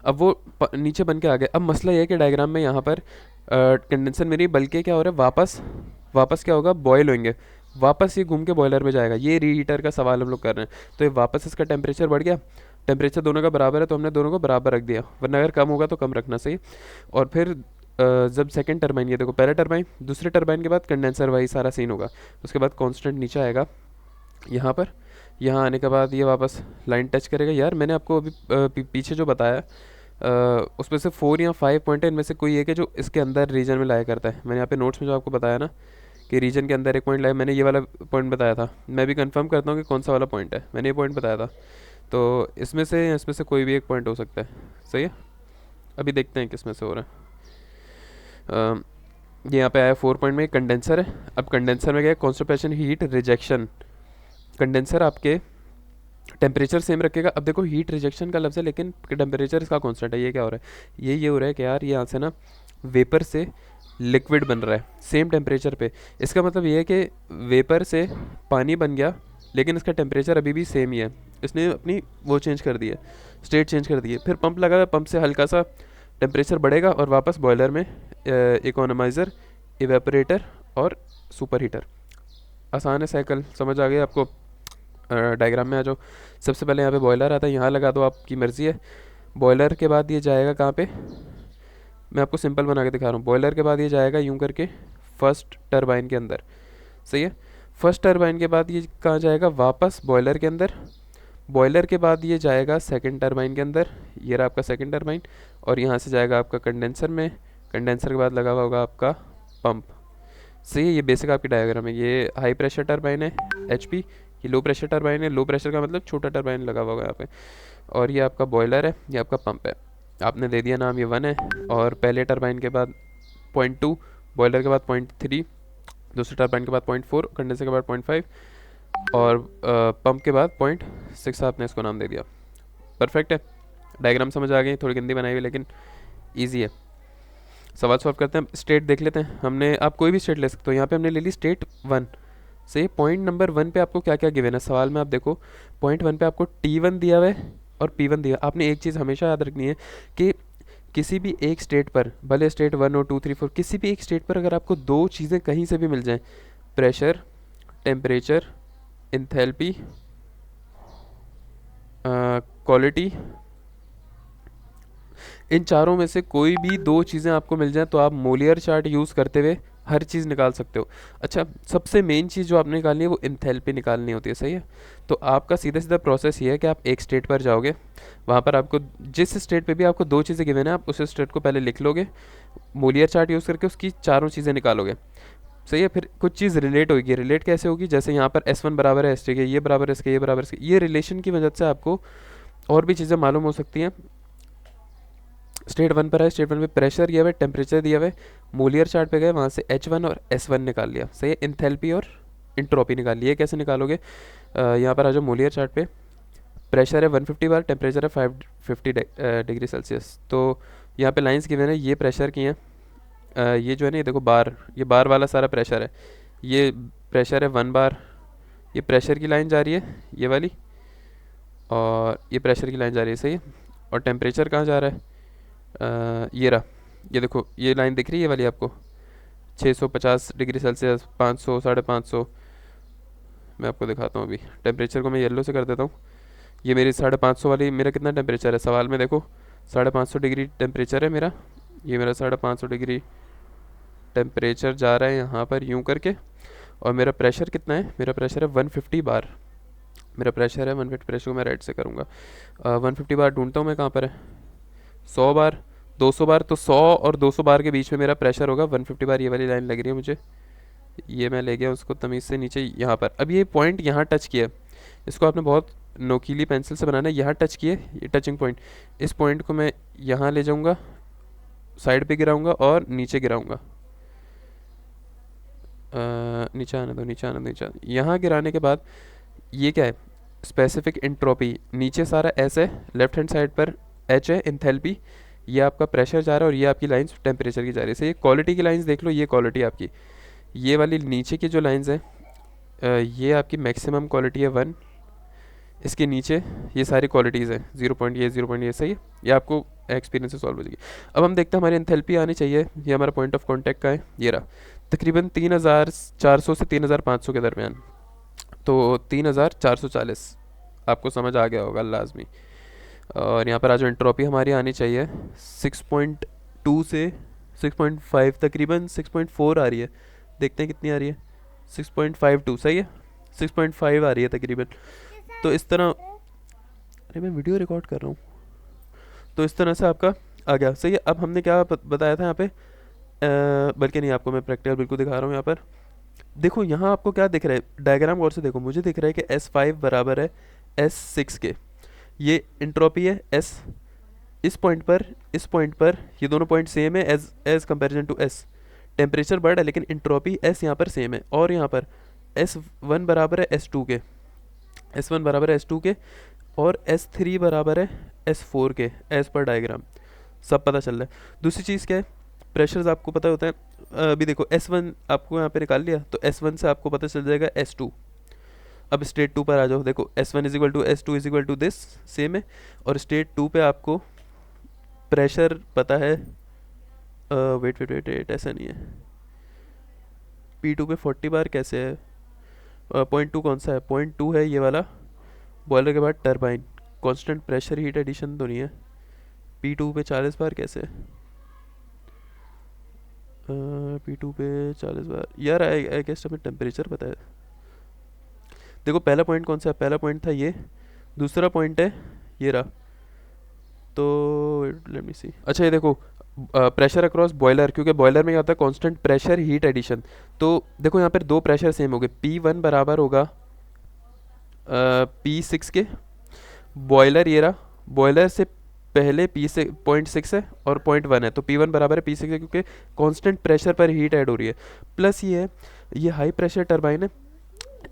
Speaker 1: अब वो नीचे बन के आ गए। अब मसला ये है कि डायग्राम में यहाँ पर कंडेंसर में नहीं बल्कि क्या हो रहा है, वापस क्या होगा, बॉयल होंगे, वापस ये घूम के बॉयलर में जाएगा। ये रीहीटर का सवाल हम लोग कर रहे हैं। तो ये वापस इसका टेम्परेचर बढ़ गया, टेम्परेचर दोनों का बराबर है तो हमने दोनों को बराबर रख दिया, वरना अगर कम होगा तो कम रखना सही। और फिर जब सेकंड टरबाइन, ये देखो पहला टरबाइन, दूसरे टरबाइन के बाद कंडेंसर, वही सारा सीन होगा। उसके बाद कांस्टेंट नीचे आएगा यहाँ पर, यहाँ आने के बाद ये वापस लाइन टच करेगा। यार मैंने आपको अभी पीछे जो बताया उसमें से 4 या 5 पॉइंट है, इनमें से कोई एक है जो इसके अंदर रीजन में लाया करता है। मैंने यहाँ पे नोट्स में जो आपको बताया ना कि रीजन के अंदर एक पॉइंट लाया, मैंने ये वाला पॉइंट बताया था। मैं भी कंफर्म करता हूँ कि कौन सा वाला पॉइंट है, मैंने ये पॉइंट बताया था। तो इसमें से कोई भी एक पॉइंट हो सकता है, सही है। अभी देखते हैं किस में से हो रहा है। ये यहाँ पे आया 4 पॉइंट में, कंडेंसर है। अब कंडेंसर में क्या है, कॉन्स्टिपेशन, हीट रिजेक्शन। कंडेंसर आपके टेम्परेचर सेम रखेगा। अब देखो हीट रिजेक्शन का लफ्ज़ है लेकिन टेम्परेचर इसका कांस्टेंट है। ये क्या हो रहा है, ये हो रहा है कि यार ये यहाँ से ना वेपर से लिक्विड बन रहा है सेम टेम्परेचर पे। इसका मतलब ये है कि वेपर से पानी बन गया लेकिन इसका टेम्परेचर अभी भी सेम ही है। इसने अपनी वो चेंज कर दी है, स्टेट चेंज कर दी है। फिर पंप लगा है, पंप से हल्का सा टेम्परेचर बढ़ेगा और वापस बॉयलर में इकोनोमाइज़र, इवेपोरेटर और सुपर हीटर। आसान है साइकिल, समझ आ गई आपको। डायग्राम में आ जाओ। सबसे पहले यहाँ पे बॉयलर आता है, यहाँ लगा दो, आपकी मर्ज़ी है। बॉयलर के बाद ये जाएगा कहाँ पे, मैं आपको सिंपल बना के दिखा रहा हूँ। बॉयलर के बाद ये जाएगा यूँ करके फर्स्ट टरबाइन के अंदर, सही है। फर्स्ट टरबाइन के बाद ये कहाँ जाएगा, वापस बॉयलर के अंदर। बॉयलर के बाद ये जाएगा सेकंड टरबाइन के अंदर, ये रहा आपका सेकंड टरबाइन। और यहाँ से जाएगा आपका कंडेंसर में, कंडेंसर के बाद लगा हुआ होगा आपका पंप, सही है। ये बेसिक आपकी डायग्राम है। ये हाई प्रेशर टरबाइन है HP, ये लो प्रेशर टरबाइन है। लो प्रेशर का मतलब छोटा टरबाइन लगा हुआ होगा यहाँ पे। और ये आपका बॉयलर है, ये आपका पंप है। आपने दे दिया नाम, ये 1 है। और पहले टरबाइन के बाद 0.2, बॉयलर के बाद 0.3, दूसरे टरबाइन के बाद 0.4, कंडेंसर के बाद 0.5 और पंप के बाद 0.6 आपने इसको नाम दे दिया। परफेक्ट है, डायग्राम समझ आ गई। थोड़ी गंदी बनाई हुई लेकिन ईजी है। सवाल सॉल्व करते हैं। स्टेट देख लेते हैं। हमने, आप कोई भी स्टेट ले सकते हो। यहाँ पे हमने ले ली स्टेट 1 से। पॉइंट नंबर 1 पे आपको क्या क्या गिवन है सवाल में, आप देखो पॉइंट 1 पे आपको T1 दिया हुआ है और P1 दिया। आपने एक चीज़ हमेशा याद रखनी है कि किसी भी एक स्टेट पर, भले स्टेट 1 और 2 3 4, किसी भी एक स्टेट पर अगर आपको 2 चीज़ें कहीं से भी मिल जाएं, प्रेशर, टेम्परेचर, एंथैल्पी, क्वालिटी, इन चारों में से कोई भी दो चीज़ें आपको मिल जाए तो आप मोलियर चार्ट यूज़ करते हुए हर चीज़ निकाल सकते हो। अच्छा, सबसे मेन चीज़ जो आपने निकालनी है वो एंथैल्पी निकालनी होती है, सही है। तो आपका सीधा सीधा प्रोसेस ये है कि आप एक स्टेट पर जाओगे, वहाँ पर आपको जिस स्टेट पे भी आपको दो चीज़ें गिवन है, आप उस स्टेट को पहले लिख लोगे, मोलियर चार्ट यूज़ करके उसकी चारों चीज़ें निकालोगे, सही है। फिर कुछ चीज़ रिलेट होगी, रिलेट कैसे होगी, जैसे यहाँ पर S1 बराबर है S2 के, ये बराबर है इसके, ये बराबर इसके, ये रिलेशन की मदद से आपको और भी चीज़ें मालूम हो सकती हैं। स्टेट 1 पर है, स्टेट 1 में प्रेशर दिया हुआ है, टेम्परेचर दिया हुआ है, मोलियर चार्ट पे गए, वहाँ से H1 और S1 निकाल लिया, सही है। एंथैल्पी और इंट्रोपी निकाल लिया। कैसे निकालोगे, यहाँ पर आ जाओ मोलियर चार्ट पे, प्रेशर है 150 बार, टेम्परेचर है 550 डिग्री सेल्सियस। तो यहाँ पे लाइंस गिवन है, ये प्रेशर की हैं, ये जो है ना, ये देखो बार, ये बार वाला सारा प्रेशर है, ये प्रेशर है 1 बार, ये प्रेशर की लाइन जा रही है ये वाली, और ये प्रेशर की लाइन जा रही है, सही है। और टेम्परेचर कहाँ जा रहा है, ये रहा, ये देखो ये लाइन दिख रही है ये वाली आपको, 650 डिग्री सेल्सियस, 500, 550। मैं आपको दिखाता हूँ अभी, टेम्परेचर को मैं येलो से कर देता हूँ। ये मेरी 550 वाली, मेरा कितना टेम्परेचर है सवाल में देखो, 550 डिग्री टेम्परेचर है मेरा, ये मेरा 550 डिग्री टेम्परेचर जा रहा है यहाँ पर यूँ करके। और मेरा प्रेशर कितना है, मेरा प्रेशर है 150 बार, मेरा प्रेशर है 150, प्रेशर को मैं राइट से करूँगा, 150 बार ढूंढता हूँ मैं कहाँ पर है, 100 बार, 200 बार, तो 100 और 200 बार के बीच में मेरा प्रेशर होगा 150 बार। ये वाली लाइन लग रही है मुझे, ये मैं ले गया उसको तमीज़ से नीचे यहाँ पर। अब ये पॉइंट यहाँ टच किया, इसको आपने बहुत नोकीली पेंसिल से बनाना है, यहाँ टच किए, ये टचिंग पॉइंट, इस पॉइंट को मैं यहाँ ले जाऊँगा, साइड पे गिराऊँगा और नीचे गिराऊँगा, नीचे आने दो, नीचे आने दो, नीचे यहाँ गिराने के बाद ये क्या है, स्पेसिफिक इंट्रोपी, नीचे सारा एस है, लेफ्ट हैंड साइड पर एच है, एंथैल्पी, ये आपका प्रेशर जा रहा है, और ये आपकी लाइंस टेम्परेचर की जा रही है। ये क्वालिटी की लाइंस देख लो, ये क्वालिटी आपकी, ये वाली नीचे की जो लाइंस हैं, ये आपकी मैक्सिमम क्वालिटी है 1, इसके नीचे ये सारी क्वालिटीज़ हैं 0 ये 0 ये, सही है। ये आपको एक्सपीरियंस से सॉल्व हो जाएगी। अब हम देखते हैं हमारी एंथैल्पी आनी चाहिए, ये हमारा पॉइंट ऑफ कांटेक्ट का है, ये रहा, तकरीबन 3400 से 3500 के दरमियान, तो 3440 आपको समझ आ गया होगा लाजमी। और यहाँ पर आज एंट्रोपी हमारी आनी चाहिए 6.2 से 6.5, तकरीबन 6.4 आ रही है, देखते हैं कितनी आ रही है, 6.52, सही है, 6.5 आ रही है तकरीबन। तो इस तरह, अरे मैं वीडियो रिकॉर्ड कर रहा हूँ, तो इस तरह से आपका आ गया, सही है। अब हमने क्या बताया था यहाँ पे, बल्कि नहीं, आपको मैं प्रैक्टिकल बिल्कुल दिखा रहा हूँ। यहाँ पर देखो, यहाँ आपको क्या दिख रहा है, डायग्राम गौर से देखो, मुझे दिख रहा है कि S5 बराबर है S6 के, ये इंट्रोपी है S, इस पॉइंट पर ये दोनों पॉइंट सेम है as comparison to S, temperature बढ़ है लेकिन इंट्रोपी S यहाँ पर सेम है, और यहाँ पर S1 बराबर है S2 के, S1 बराबर है S2 के, और S3 बराबर है S4 के, एज पर डायग्राम सब पता चल रहा है। दूसरी चीज़ क्या है, प्रेशर्स आपको पता होता है, अभी देखो S1 आपको यहाँ पे निकाल लिया, तो S1 से आपको पता चल जाएगा S2। अब स्टेट 2 पर आ जाओ, देखो S1 is equal to S2 is equal to this, same है। और स्टेट 2 पे आपको प्रेशर पता है, वेट वेट वेट वेट, ऐसा नहीं है, P2 पे 40 बार कैसे है, पॉइंट 2 कौन सा है, पॉइंट 2 है ये वाला, बॉयलर के बाद turbine, constant pressure heat addition तो नहीं है, P2 पे 40 बार कैसे है, P2 पे 40 बार यार, आई गेस हमें टेम्परेचर पता है। देखो पहला पॉइंट कौन सा है, पहला पॉइंट था ये, दूसरा पॉइंट है ये रहा, तो लेट मी सी, अच्छा ये देखो प्रेशर अक्रॉस बॉयलर, क्योंकि बॉयलर में क्या होता है कांस्टेंट प्रेशर हीट एडिशन, तो देखो यहाँ पर दो प्रेशर सेम हो गए, P1 बराबर होगा P6 के, बॉयलर ये रहा, बॉयलर से पहले P6 है और 0.1 है, तो P1 बराबर है P6 है, क्योंकि कांस्टेंट प्रेशर पर हीट ऐड हो रही है। प्लस ये है, ये हाई प्रेशर टरबाइन है,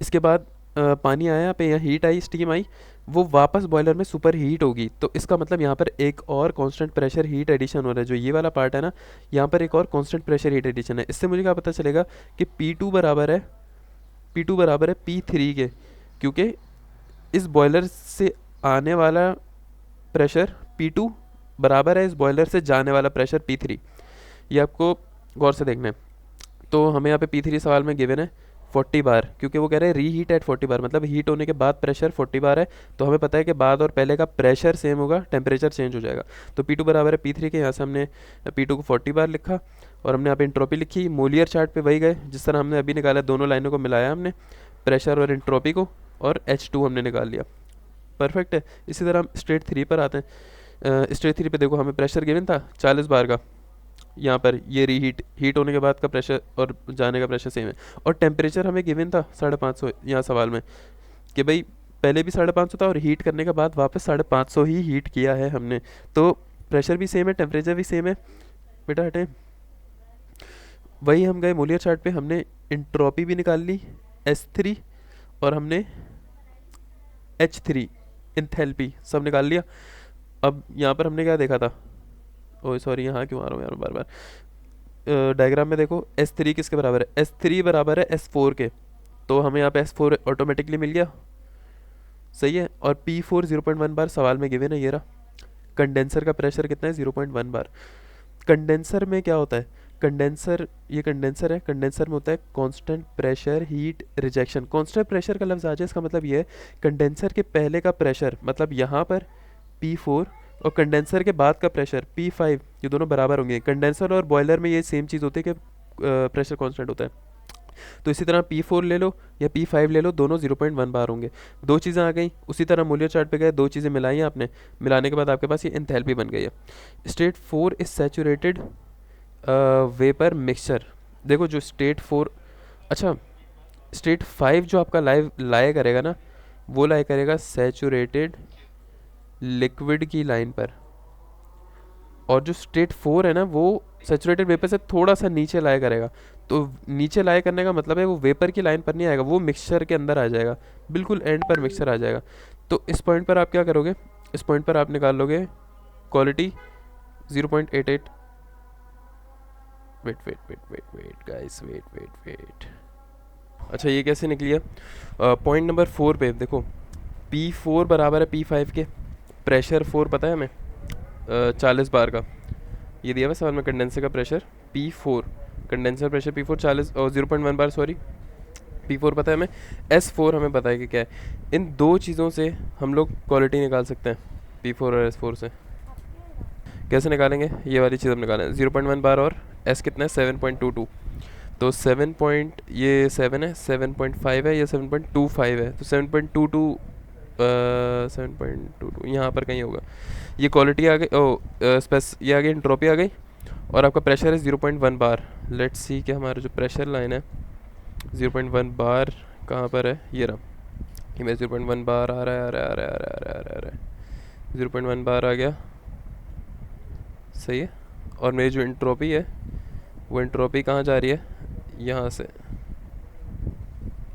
Speaker 1: इसके बाद पानी आया यहाँ पे, यहाँ हीट आई, स्टीम आई, वो वापस बॉयलर में सुपर हीट होगी, तो इसका मतलब यहाँ पर एक और कांस्टेंट प्रेशर हीट एडिशन हो रहा है, जो ये वाला पार्ट है ना, यहाँ पर एक और कांस्टेंट प्रेशर हीट एडिशन है। इससे मुझे क्या पता चलेगा कि P2 बराबर है P3 के, क्योंकि इस बॉयलर से आने वाला प्रेशर P2 बराबर है इस बॉयलर से जाने वाला प्रेशर P3, ये आपको गौर से देखना है। तो हमें यहाँ पे P3 सवाल में गिवन है, 40 बार, क्योंकि वो कह रहे हैं रीहीट एट 40 बार, मतलब हीट होने के बाद प्रेशर 40 बार है, तो हमें पता है कि बाद और पहले का प्रेशर सेम होगा, टेम्परेचर चेंज हो जाएगा। तो P2 बराबर है P3 के, यहाँ से हमने P2 को 40 बार लिखा और हमने यहाँ पे इंट्रोपी लिखी। मोलियर चार्ट पे वही गए जिस तरह हमने अभी निकाला, दोनों लाइनों को मिलाया हमने, प्रेशर और इंट्रोपी को, और H2 हमने निकाल लिया। परफेक्ट है। इसी तरह हम स्टेट 3 पर आते हैं। स्टेट 3 पे देखो हमें प्रेशर गिवन था 40 बार का, यहाँ पर ये हीट होने के बाद का प्रेशर और जाने का प्रेशर सेम है, और टेम्परेचर हमें गिवन था 550 यहाँ सवाल में, कि भाई पहले भी 550 था और हीट करने के बाद वापस 550 ही हीट किया है हमने, तो प्रेशर भी सेम है, टेम्परेचर भी सेम है। बेटा हटे, वही हम गए मोलियर चार्ट पे, हमने इंट्रोपी भी निकाल ली S3 और हमने H3 इंथैल्पी सब निकाल लिया। अब यहाँ पर हमने क्या देखा था, ओह सॉरी यहाँ क्यों आ रहा हूँ यार बार बार, डायग्राम में देखो S3 किसके बराबर है, S3 बराबर है S4 के, तो हमें यहाँ पे S4 ऑटोमेटिकली मिल गया, सही है। और P4 0.1 बार सवाल में गिवन है, ये रहा। कंडेंसर का प्रेशर कितना है 0.1 बार। कंडेंसर में क्या होता है, कंडेंसर, ये कंडेंसर है, कंडेंसर में होता है constant pressure heat rejection. Constant pressure का लफ्ज़ आ जाए, इसका मतलब ये है कंडेंसर के पहले का प्रेशर, मतलब यहाँ पर P4 और कंडेंसर के बाद का प्रेशर P5, ये दोनों बराबर होंगे। कंडेंसर और बॉयलर में ये सेम चीज़ होती है कि प्रेशर कांस्टेंट होता है। तो इसी तरह P4 ले लो या P5 ले लो, दोनों 0.1 बार होंगे। दो चीज़ें आ गई। उसी तरह मोलियर चार्ट पे गए, दो चीज़ें मिलाई आपने, मिलाने के बाद आपके पास ये एंथैल्पी बन गई है। State 4 is saturated vapour mixture. देखो जो स्टेट 4, अच्छा स्टेट 5 जो आपका लाया करेगा ना, वो लाया करेगा सैचुरेटेड लिक्विड की लाइन पर, और जो स्टेट 4 है ना वो सैचुरेटेड वेपर से थोड़ा सा नीचे लाया करेगा। तो नीचे लाया करने का मतलब है वो वेपर की लाइन पर नहीं आएगा, वो मिक्सचर के अंदर आ जाएगा, बिल्कुल एंड पर मिक्सचर आ जाएगा। तो इस पॉइंट पर आप क्या करोगे, इस पॉइंट पर आप निकाल लोगे quality 0.88, wait wait wait wait wait guys, wait wait wait, अच्छा ये कैसे निकली है। पॉइंट नंबर 4 पे देखो, P4 बराबर है P5 के, प्रेशर 4 पता है हमें 40 बार का, ये दिया हुआ सवाल में कंडेंसर का pressure P4, condenser pressure P4 40 और 0.1 बार, सॉरी P4 पता है हमें, S4 हमें पता है कि क्या है। इन दो चीज़ों से हम लोग क्वालिटी निकाल सकते हैं, P4 और S4 से। कैसे निकालेंगे, ये वाली चीज़ हम निकालें, 0.1 बार और S कितना है 7.22, तो 7 पॉइंट, ये 7 है, 7.5 है, ये 7.25 है, तो 7.22 यहाँ पर कहीं होगा। ये क्वालिटी आ गई, ये आ गई, एंट्रोपी आ गई, और आपका प्रेशर है 0.1 बार। लेट्स सी कि हमारा जो प्रेशर लाइन है 0.1 बार कहाँ पर है, ये रहा, ये मेरा 0.1 बार आ रहा है, आ रहा है, आ रहा है, आ रहा है, आ रहा है, 0.1 बार आ गया, सही है। और मेरी जो एंट्रोपी है वो एंट्रोपी कहाँ जा रही है, यहाँ से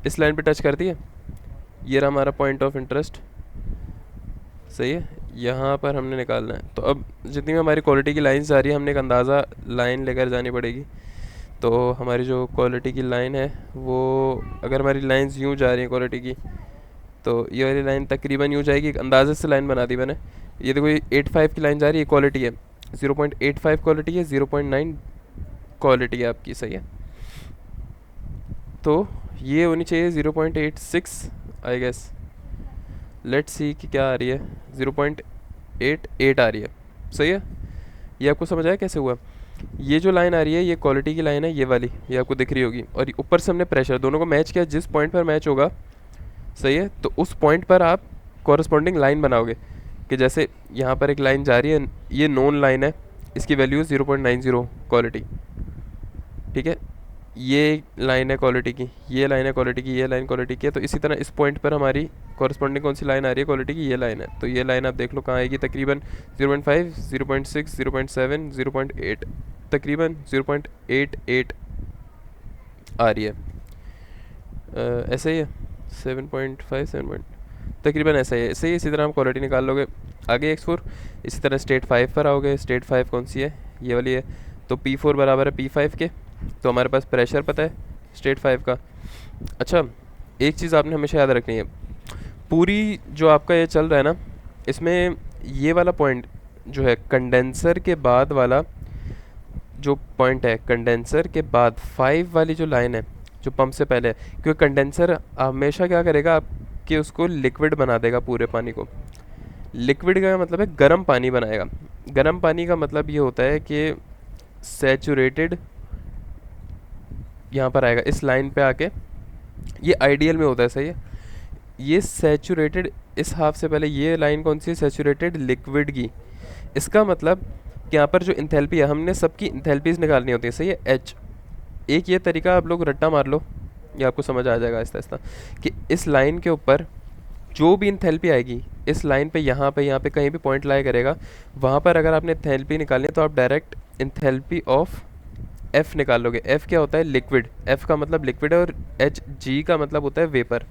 Speaker 1: इस लाइन पे टच करती है, ये रहा हमारा पॉइंट ऑफ इंटरेस्ट, सही है, यहाँ पर हमने निकालना है। तो अब जितनी भी हमारी क्वालिटी की लाइंस जा रही है, हमने एक अंदाज़ा लाइन लेकर जानी पड़ेगी। तो हमारी जो क्वालिटी की लाइन है वो, अगर हमारी लाइंस यूँ जा रही हैं क्वालिटी की, तो ये वाली लाइन तकरीबन यूँ जाएगी, एक अंदाजे से लाइन बना दी मैंने। ये देखो, ये 85 की लाइन जा रही है, क्वालिटी है 0.85 क्वालिटी है, 0.9 क्वालिटी है आपकी, सही है। तो ये होनी चाहिए 0.86 आई गेस, लेट्स सी कि क्या आ रही है, 0.88 आ रही है, सही है। ये आपको समझ आया कैसे हुआ। ये जो लाइन आ रही है ये क्वालिटी की लाइन है, ये वाली, ये आपको दिख रही होगी, और ऊपर से हमने प्रेशर, दोनों को मैच किया, जिस पॉइंट पर मैच होगा, सही है, तो उस पॉइंट पर आप कॉरस्पॉन्डिंग लाइन बनाओगे। कि जैसे यहाँ पर एक लाइन जा रही है, ये नोन लाइन है, इसकी वैल्यू 0.90 क्वालिटी, ठीक है, ये लाइन है क्वालिटी की, ये लाइन है क्वालिटी की, ये लाइन क्वालिटी की है। तो इसी तरह इस पॉइंट पर हमारी कॉरस्पॉन्डिंग कौन सी लाइन आ रही है क्वालिटी की, ये लाइन है। तो ये लाइन आप देख लो कहाँ आएगी, तकरीबन 0.5, 0.6, 0.7, 0.8, तकरीबन 0.88 आ रही है, ऐसे ही है 7.5, 7. तकरीबन ऐसा ही है, ऐसे ही इसी तरह हम क्वालिटी निकाल लोगे। आगे X4, इसी तरह स्टेट 5 पर आओगे, स्टेट 5 कौन सी है, ये वाली है। तो P4 बराबर है P5 के, तो हमारे पास प्रेशर पता है स्टेट 5 का। अच्छा एक चीज़ आपने हमेशा याद रखनी है, पूरी जो आपका ये चल रहा है ना, इसमें ये वाला पॉइंट जो है कंडेंसर के बाद वाला जो पॉइंट है, कंडेंसर के बाद 5 वाली जो लाइन है, जो पंप से पहले है, क्योंकि कंडेंसर हमेशा क्या करेगा, आपके उसको लिक्विड बना देगा पूरे पानी को। लिक्विड का मतलब है गर्म पानी बनाएगा। गर्म पानी का मतलब ये होता है कि सैचुरेटेड यहाँ पर आएगा इस लाइन पे आके, ये आइडियल में होता है, सही है। ये सैचुरेटेड इस हाफ से पहले ये लाइन कौन सी है, सैचुरेटेड लिक्विड की। इसका मतलब कि यहाँ पर जो इंथैल्पी है, हमने सबकी इंथैल्पीज निकालनी होती है, सही है, एच। एक ये तरीका आप लोग रट्टा मार लो, ये आपको समझ आ जाएगा आहिस्ता आहिस्ता, कि इस लाइन के ऊपर जो भी इंथैल्पी आएगी इस लाइन पे यहाँ पे कहीं भी पॉइंट लाई करेगा, वहाँ पर अगर आपने इंथैल्पी निकालनी है तो आप डायरेक्ट इंथैल्पी ऑफ एफ निकाल लोगे। एफ क्या होता है, लिक्विड। एफ का मतलब लिक्विड है और एच जी का मतलब होता है वेपर,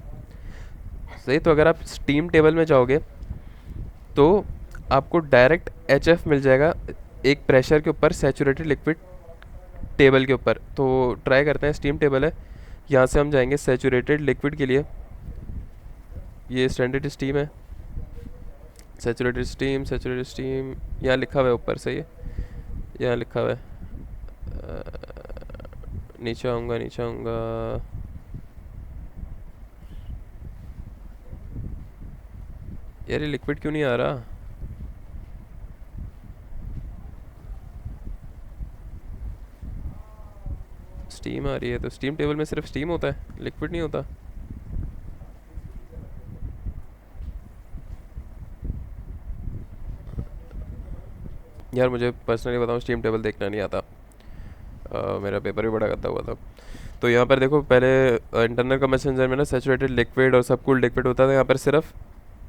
Speaker 1: सही। तो अगर आप स्टीम टेबल में जाओगे तो आपको डायरेक्ट एच एफ मिल जाएगा एक प्रेशर के ऊपर, सैचुरेटेड लिक्विड टेबल के ऊपर। तो ट्राई करते हैं, स्टीम टेबल है, यहाँ से हम जाएंगे सैचुरेटेड लिक्विड के लिए, ये स्टैंडर्ड स्टीम है, सैचुरेटेड स्टीम यहाँ लिखा हुआ है ऊपर, सही है, यहाँ लिखा हुआ है। नीचे आऊँगा यार, ये लिक्विड क्यों नहीं आ रहा। स्टीम आ रही है, तो स्टीम टेबल में सिर्फ स्टीम होता है, लिक्विड नहीं होता। यार मुझे पर्सनली बताऊँ, स्टीम टेबल देखना नहीं आता, मेरा पेपर भी बड़ा करता हुआ था। तो यहाँ पर देखो, पहले इंटरनल कंबशन इंजन में ना सैचुरेटेड लिक्विड और सबकूल्ड लिक्विड होता था, यहाँ पर सिर्फ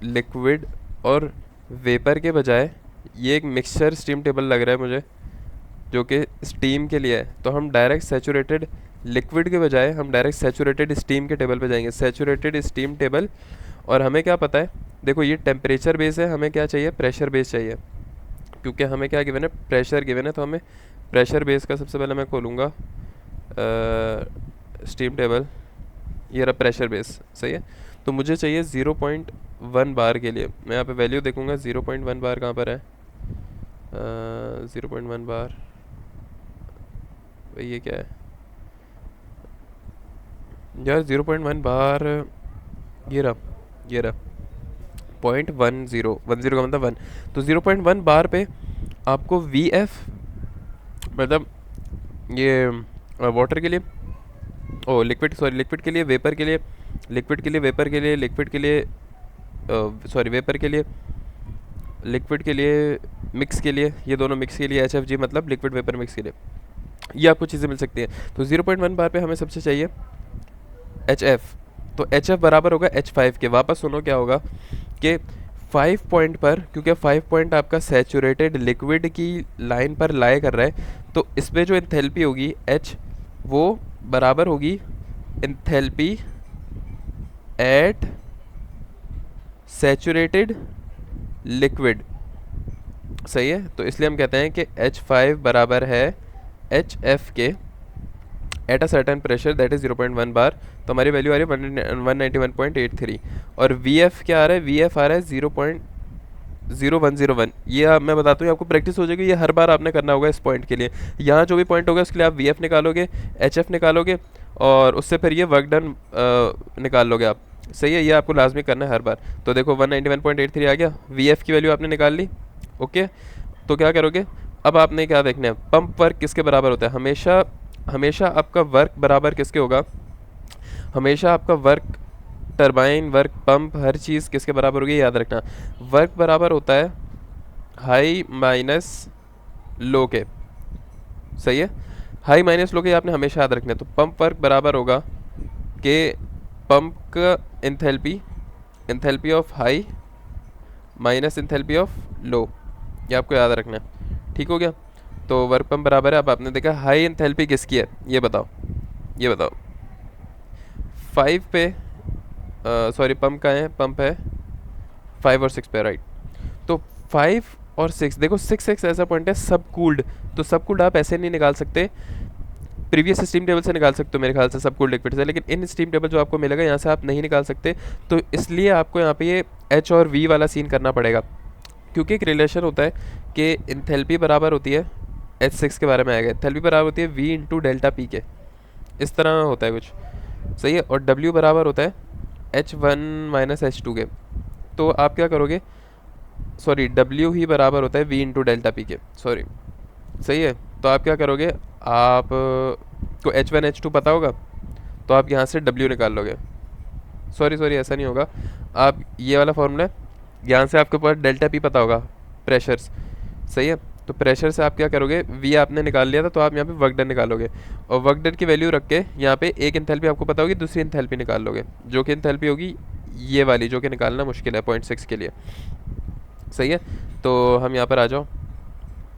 Speaker 1: लिक्विड और वेपर के बजाय ये एक मिक्सचर स्टीम टेबल लग रहा है मुझे, जो कि स्टीम के लिए है। तो हम डायरेक्ट सैचुरेटेड लिक्विड के बजाय हम डायरेक्ट सैचुरेटेड स्टीम के टेबल पे जाएंगे, सैचुरेटेड स्टीम टेबल। और हमें क्या पता है, देखो ये टेम्परेचर बेस है, हमें क्या चाहिए, प्रेशर बेस चाहिए, क्योंकि हमें क्या गिवन है, प्रेशर गिवन है। तो हमें प्रेशर बेस का सबसे पहले मैं खोलूँगा स्टीम टेबल, ये रहा प्रेशर बेस, सही है। तो मुझे चाहिए 0.1 बार के लिए, मैं यहाँ पे वैल्यू देखूँगा 0.1 बार कहाँ पर है, 0.1 बार, भाई ये क्या है यार, 0.1 बार, ये रहा 0.10 का मतलब 1। तो 0.1 बार पे आपको वी एफ, मतलब ये वाटर के लिए, ओ लिक्विड, सॉरी लिक्विड के लिए, वेपर के लिए, लिक्विड के लिए, वेपर के लिए, लिक्विड के लिए, सॉरी वेपर के लिए, लिक्विड के लिए, मिक्स के लिए, ये दोनों मिक्स के लिए, एच एफ जी मतलब लिक्विड वेपर मिक्स के लिए, ये आपको चीज़ें मिल सकती हैं। तो 0.1 बार पे हमें सबसे चाहिए एच एफ। तो एच एफ बराबर होगा H5 के। वापस सुनो क्या होगा कि 5 पॉइंट पर, क्योंकि 5 पॉइंट आपका सैचुरेटेड लिक्विड की लाइन पर लाई कर रहा है, तो इस पर जो इंथैल्पी होगी H, वो बराबर होगी इंथैल्पी एट सैचुरेटेड लिक्विड, सही है। तो इसलिए हम कहते हैं कि H5 बराबर है HF के at a certain pressure that is 0.1 बार। तो हमारी वैल्यू आ रही है 191.83। और VF क्या आ रहा है, VF आ रहा है 0.0101। ये मैं बताता हूँ, आपको प्रैक्टिस हो जाएगी, ये हर बार आपने करना होगा इस पॉइंट के लिए। यहाँ जो भी पॉइंट होगा उसके लिए आप VF निकालोगे, HF निकालोगे, और उससे फिर ये वर्क डन निकाल लोगे आप, सही है। ये आपको लाजमी करना है हर बार। तो देखो 191.83 आ गया, VF की वैल्यू आपने निकाल ली, ओके। तो क्या करोगे, अब आपने क्या देखना है, पंप वर्क किसके बराबर होता है, हमेशा आपका वर्क बराबर किसके होगा, हमेशा आपका वर्क, टरबाइन वर्क, पंप, हर चीज़ किसके बराबर होगी, याद रखना। वर्क बराबर होता है हाई माइनस लो के, सही है। हाई माइनस लो के आपने हमेशा याद रखना है। तो पंप वर्क बराबर होगा कि पंप का enthalpy of high minus enthalpy of low, ये आपको याद रखना है, ठीक हो गया। तो वर्क पंप बराबर है, अब आपने देखा हाई इंथैल्पी किसकी है, ये बताओ 5 पे, सॉरी पंप का है, पंप है 5 और 6 पे, राइट। तो 5 और 6, देखो 6 ऐसा पॉइंट है सब कूल्ड, तो सब कूल्ड आप ऐसे नहीं निकाल सकते, प्रीवियस स्टीम टेबल से निकाल सकते हो मेरे ख्याल से सब कूल्ड लिक्विड से, लेकिन इन स्टीम टेबल जो आपको मिलेगा यहाँ से आप नहीं निकाल सकते। तो इसलिए आपको यहाँ पे ये H और V वाला सीन करना पड़ेगा, क्योंकि एक रिलेशन होता है कि इंथैल्पी बराबर होती है H6 के बारे में आएगा, इंथैल्पी बराबर होती है V इंटू डेल्टा पी के, इस तरह होता है कुछ, सही है। और W बराबर होता है H1 माइनस H2 के। तो आप क्या करोगे, सॉरी W ही बराबर होता है V इंटू डेल्टा पी के, सॉरी, सही है। तो आप क्या करोगे, आप को H1 H2 पता होगा, तो आप यहाँ से W निकाल लोगे, सॉरी सॉरी ऐसा नहीं होगा, आप ये वाला फॉर्मूला है, यहाँ से आपके पास डेल्टा पी पता होगा, प्रेशर्स, सही है। तो प्रेशर से आप क्या करोगे, वी आपने निकाल लिया था, तो आप यहाँ पे वर्क डन निकालोगे, और वर्क डन की वैल्यू रख के यहाँ पे एक इंथैल्पी आपको पता होगी, दूसरी इंथैल्पी निकाल लोगे, जो कि इंथैल्पी होगी ये वाली, जो कि निकालना मुश्किल है 0.6 के लिए, सही है। तो हम यहाँ पर आ जाओ,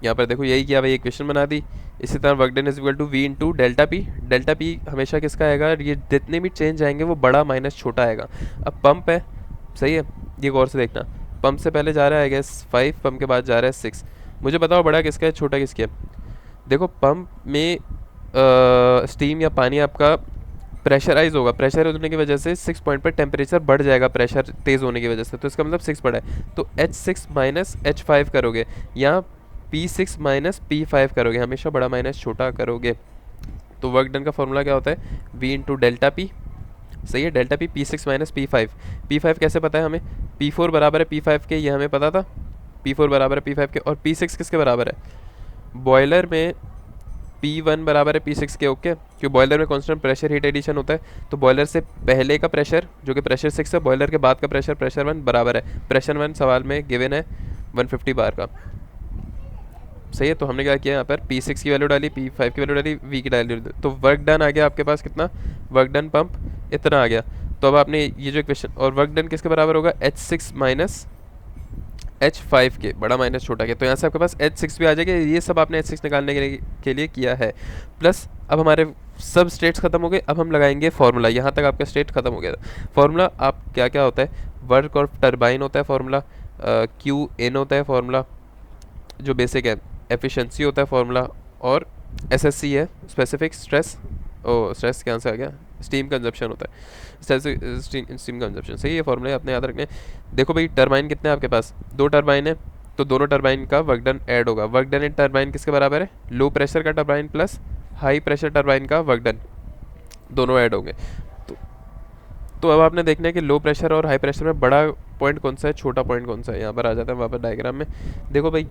Speaker 1: यहाँ पर देखो यही किया भाई, इक्वेशन बना दी। इसी तरह work done is equal to V into delta P. Delta P हमेशा किसका आएगा, ये जितने भी चेंज आएंगे वो बड़ा माइनस छोटा आएगा। अब पंप है, सही है, ये गौर से देखना, पंप से पहले जा रहा है गैस 5, पंप के बाद जा रहा है 6। मुझे बताओ बड़ा किसका है, छोटा किसका है। देखो पंप में स्टीम या पानी आपका प्रेशराइज होगा, प्रेशर होने की वजह से 6 पॉइंट पर टेम्परेचर बढ़ जाएगा, प्रेशर तेज़ होने की वजह से, तो इसका मतलब 6 बढ़ा है, तो H6 माइनस H5 करोगे, यहाँ P6 माइनस P5 करोगे, हमेशा बड़ा माइनस छोटा करोगे। तो वर्क डन का फॉर्मूला क्या होता है, V इंटू डेल्टा पी, सही है, delta P P6 minus P5। P5 कैसे पता है हमें, P4 बराबर है P5 के, ये हमें पता था, P4 बराबर है P5 के, और P6 किसके बराबर है, बॉयलर में P1 बराबर है P6 के, ओके, क्योंकि बॉयलर में कांस्टेंट प्रेशर हीट एडिशन होता है, तो बॉयलर से पहले का प्रेशर जो कि प्रेशर 6 है, बॉयलर के बाद का प्रेशर प्रेशर 1 बराबर है, प्रेशर 1 सवाल में गिवन है 150 बार का, सही है। तो हमने क्या किया, यहाँ पर P6 की वैल्यू डाली, P5 की वैल्यू डाली, V की वैल्यू डाली, तो वर्क डन आ गया आपके पास कितना, वर्क डन पंप इतना आ गया। तो अब आपने ये जो इक्वेशन, और वर्क डन किसके बराबर होगा, H6 माइनस H5 के, बड़ा माइनस छोटा के, तो यहाँ से आपके पास H6 भी आ जाएगा। ये सब आपने H6 निकालने के लिए किया है। प्लस अब हमारे सब स्टेट्स खत्म हो गए, अब हम लगाएंगे फार्मूला, यहाँ तक आपका स्टेट खत्म हो गया था। फार्मूला आप क्या क्या होता है, वर्क और टरबाइन होता है फार्मूला, QN होता है फार्मूला जो बेसिक है, एफिशिएंसी होता है फार्मूला, और SSC है, स्पेसिफिक स्ट्रेस, ओ स्ट्रेस क्या से आ गया, स्टीम कंजप्शन होता है, स्टीम कंजप्शन, सही है। फार्मूले अपने याद रखने। देखो भाई टरबाइन कितने हैं आपके पास, 2 टरबाइन है, तो दोनों टरबाइन का वर्क डन ऐड होगा। वर्क डन इन टरबाइन किसके बराबर है, लो प्रेशर का turbine plus high pressure turbine का वर्क डन, दोनों ऐड होंगे। तो अब आपने देखना है कि लो प्रेशर और हाई प्रेशर में बड़ा पॉइंट कौन सा है, छोटा पॉइंट कौन सा है। यहाँ पर आ जाता है वापस डायग्राम में, देखो भाई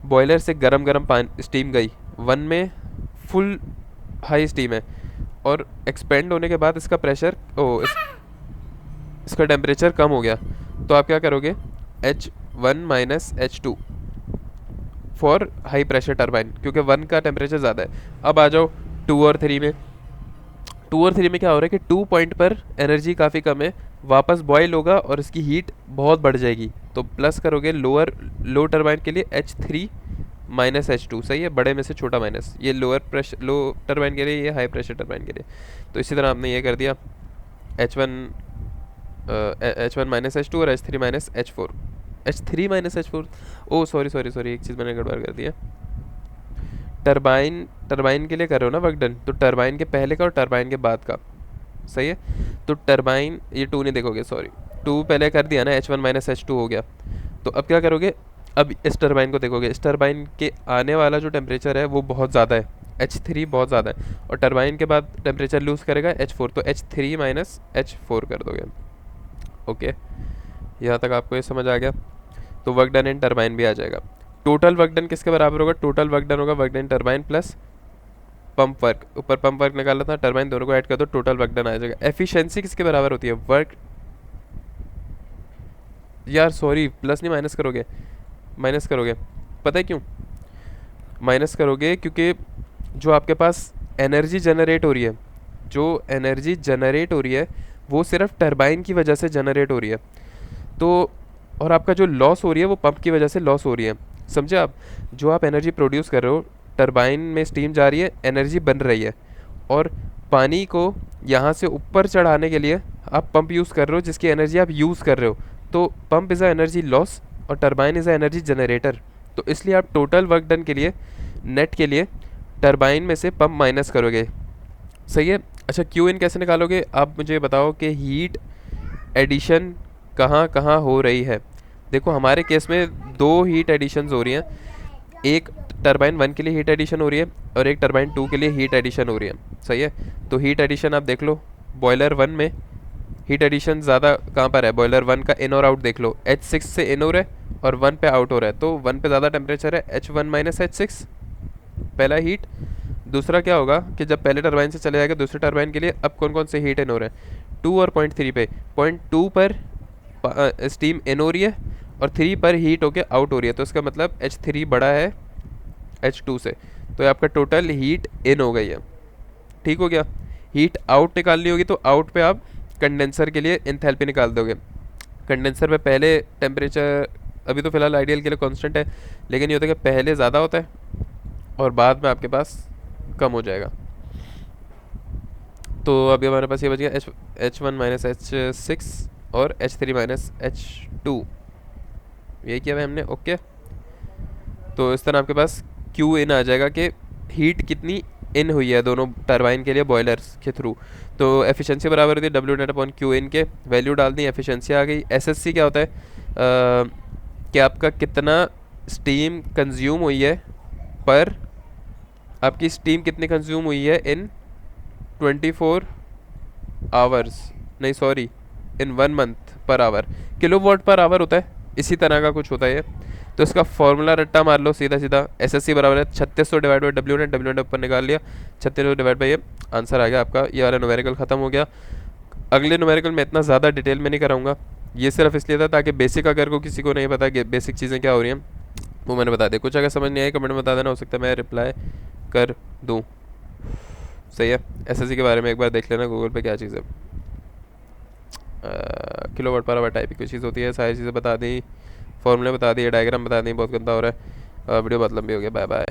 Speaker 1: बॉयलर से गरम गरम पानी स्टीम गई, 1 में फुल हाई स्टीम है, और एक्सपेंड होने के बाद इसका प्रेशर इसका टेम्परेचर कम हो गया, तो आप क्या करोगे, H1 minus H2 for high pressure turbine, क्योंकि 1 का टेम्परेचर ज़्यादा है। अब आ जाओ 2 और 3 में, 2 और 3 में क्या हो रहा है कि 2 पॉइंट पर एनर्जी काफ़ी कम है, वापस बॉयल होगा और इसकी हीट बहुत बढ़ जाएगी, तो प्लस करोगे लो टरबाइन के लिए H3 माइनस H2, सही है, बड़े में से छोटा माइनस, ये लो टरबाइन के लिए, ये हाई प्रेशर टरबाइन के लिए। तो इसी तरह आपने ये कर दिया H1 माइनस H2 और H3 minus H4, H3 minus H4, ओ सॉरी सॉरी सॉरी, एक चीज़ मैंने गड़बड़ कर दिया, टरबाइन के लिए कर रहे हो ना वर्क डन, तो टरबाइन के पहले का और टरबाइन के बाद का, सही है। तो टरबाइन, ये 2 नहीं देखोगे, सॉरी 2 पहले कर दिया ना, H1 माइनस H2 हो गया। तो अब क्या करोगे, अब इस टरबाइन को देखोगे, इस टरबाइन के आने वाला जो टेम्परेचर है वो बहुत ज़्यादा है, H3 बहुत ज़्यादा है, और टरबाइन के बाद टेम्परेचर लूज़ करेगा H4, तो H3 माइनस H4 कर दोगे, ओके। यहाँ तक आपको ये समझ आ गया। तो वर्क डन इन टरबाइन भी आ जाएगा। टोटल वर्क डन किसके बराबर होगा, टोटल वर्क डन होगा work done turbine plus pump work, ऊपर पंप वर्क निकाला था, टरबाइन दोनों को ऐड कर दो, टोटल वर्क डन आ जाएगा। एफिशिएंसी किसके बराबर होती है, वर्क, यार सॉरी प्लस नहीं माइनस करोगे, माइनस करोगे, पता है क्यों माइनस करोगे, क्योंकि जो आपके पास एनर्जी जनरेट हो रही है, जो एनर्जी जनरेट हो रही है वो सिर्फ टरबाइन की वजह से जनरेट हो रही है, तो और आपका जो लॉस हो रही है वो पंप की वजह से लॉस हो रही है, समझे आप। जो आप एनर्जी प्रोड्यूस कर रहे हो, टरबाइन में स्टीम जा रही है, एनर्जी बन रही है, और पानी को यहाँ से ऊपर चढ़ाने के लिए आप पंप यूज़ कर रहे हो, जिसकी एनर्जी आप यूज़ कर रहे हो, तो pump is a energy loss और turbine is a energy generator, तो इसलिए आप टोटल वर्क डन के लिए, नेट के लिए टरबाइन में से पंप माइनस करोगे, सही है। अच्छा क्यू इन कैसे निकालोगे, आप मुझे बताओ कि हीट एडिशन कहाँ कहाँ हो रही है। देखो हमारे केस में 2 हीट एडिशंस हो रही हैं, एक टरबाइन 1 के लिए हीट एडिशन हो रही है और एक टरबाइन 2 के लिए हीट एडिशन हो रही है, सही है। तो हीट एडिशन आप देख लो, बॉयलर 1 में हीट एडिशन ज़्यादा कहाँ पर है, बॉयलर 1 का इन और आउट देख लो, H6 से इन हो रहा है और 1 पे आउट हो रहा है, तो 1 पे ज़्यादा टेम्परेचर है, H1 माइनस H6 पहला हीट। दूसरा क्या होगा कि जब पहले टरबाइन से चले जाएगा दूसरे टरबाइन के लिए, अब कौन कौन से हीट इन हो रहे हैं, 2 और 0.3 पे, 0.2 पर स्टीम इन हो रही है और 3 पर हीट होके आउट हो रही है, तो इसका मतलब H3 बड़ा है H2 से, तो ये आपका टोटल हीट इन हो गई है, ठीक हो गया। हीट आउट निकालनी होगी तो आउट पे आप कंडेंसर के लिए एंथैल्पी निकाल दोगे। कंडेंसर में पहले टेम्परेचर अभी तो फिलहाल आइडियल के लिए कांस्टेंट है, लेकिन ये होता है कि पहले ज़्यादा होता है और बाद में आपके पास कम हो जाएगा। तो अभी हमारे पास ये बच गया H1 माइनस H6 और H3 माइनस H2, यही किया है हमने, ओके। तो इस तरह आपके पास क्यू इन आ जाएगा कि हीट कितनी इन हुई है दोनों टरबाइन के लिए बॉयलर्स के थ्रू। तो एफिशिएंसी बराबर होती है W net upon Q in के, वैल्यू डाल दी, एफिशिएंसी आ गई। एसएससी क्या होता है कि आपका कितना स्टीम कंज्यूम हुई है पर, आपकी स्टीम कितनी कंज्यूम हुई है इन 24 आवर्स, नहीं सॉरी इन 1 month per hour, kilowatt per hour होता है, इसी तरह का कुछ होता है ये। तो इसका फॉर्मूला रट्टा मार लो सीधा सीधा, एसएससी बराबर है 3600 डिवाइड बाई डब्ल्यू नेट ऊपर निकाल लिया, 3600 डिवाइड बाई ये आंसर आ गया आपका। ये वाला न्यूमेरिकल ख़त्म हो गया। अगले न्यूमेरिकल में इतना ज़्यादा डिटेल में नहीं कराऊंगा, ये सिर्फ इसलिए था ताकि बेसिक अगर को किसी को नहीं पता कि बेसिक चीज़ें क्या हो रही हैं वो मैंने बता दिया। कुछ अगर समझ नहीं आए कमेंट में बता देना, हो सकता है मैं रिप्लाई कर दूँ, सही है। एसएससी के बारे में एक बार देख लेना गूगल पे क्या चीज़ है, किलोवाट पर आवर टाइप की कोई चीज़ होती है, सारी चीज़ें बता दी, फॉर्मूले बता दिए, डायग्राम बता दी, बहुत गंदा हो रहा है, वीडियो बहुत लंबी हो गया, बाय बाय।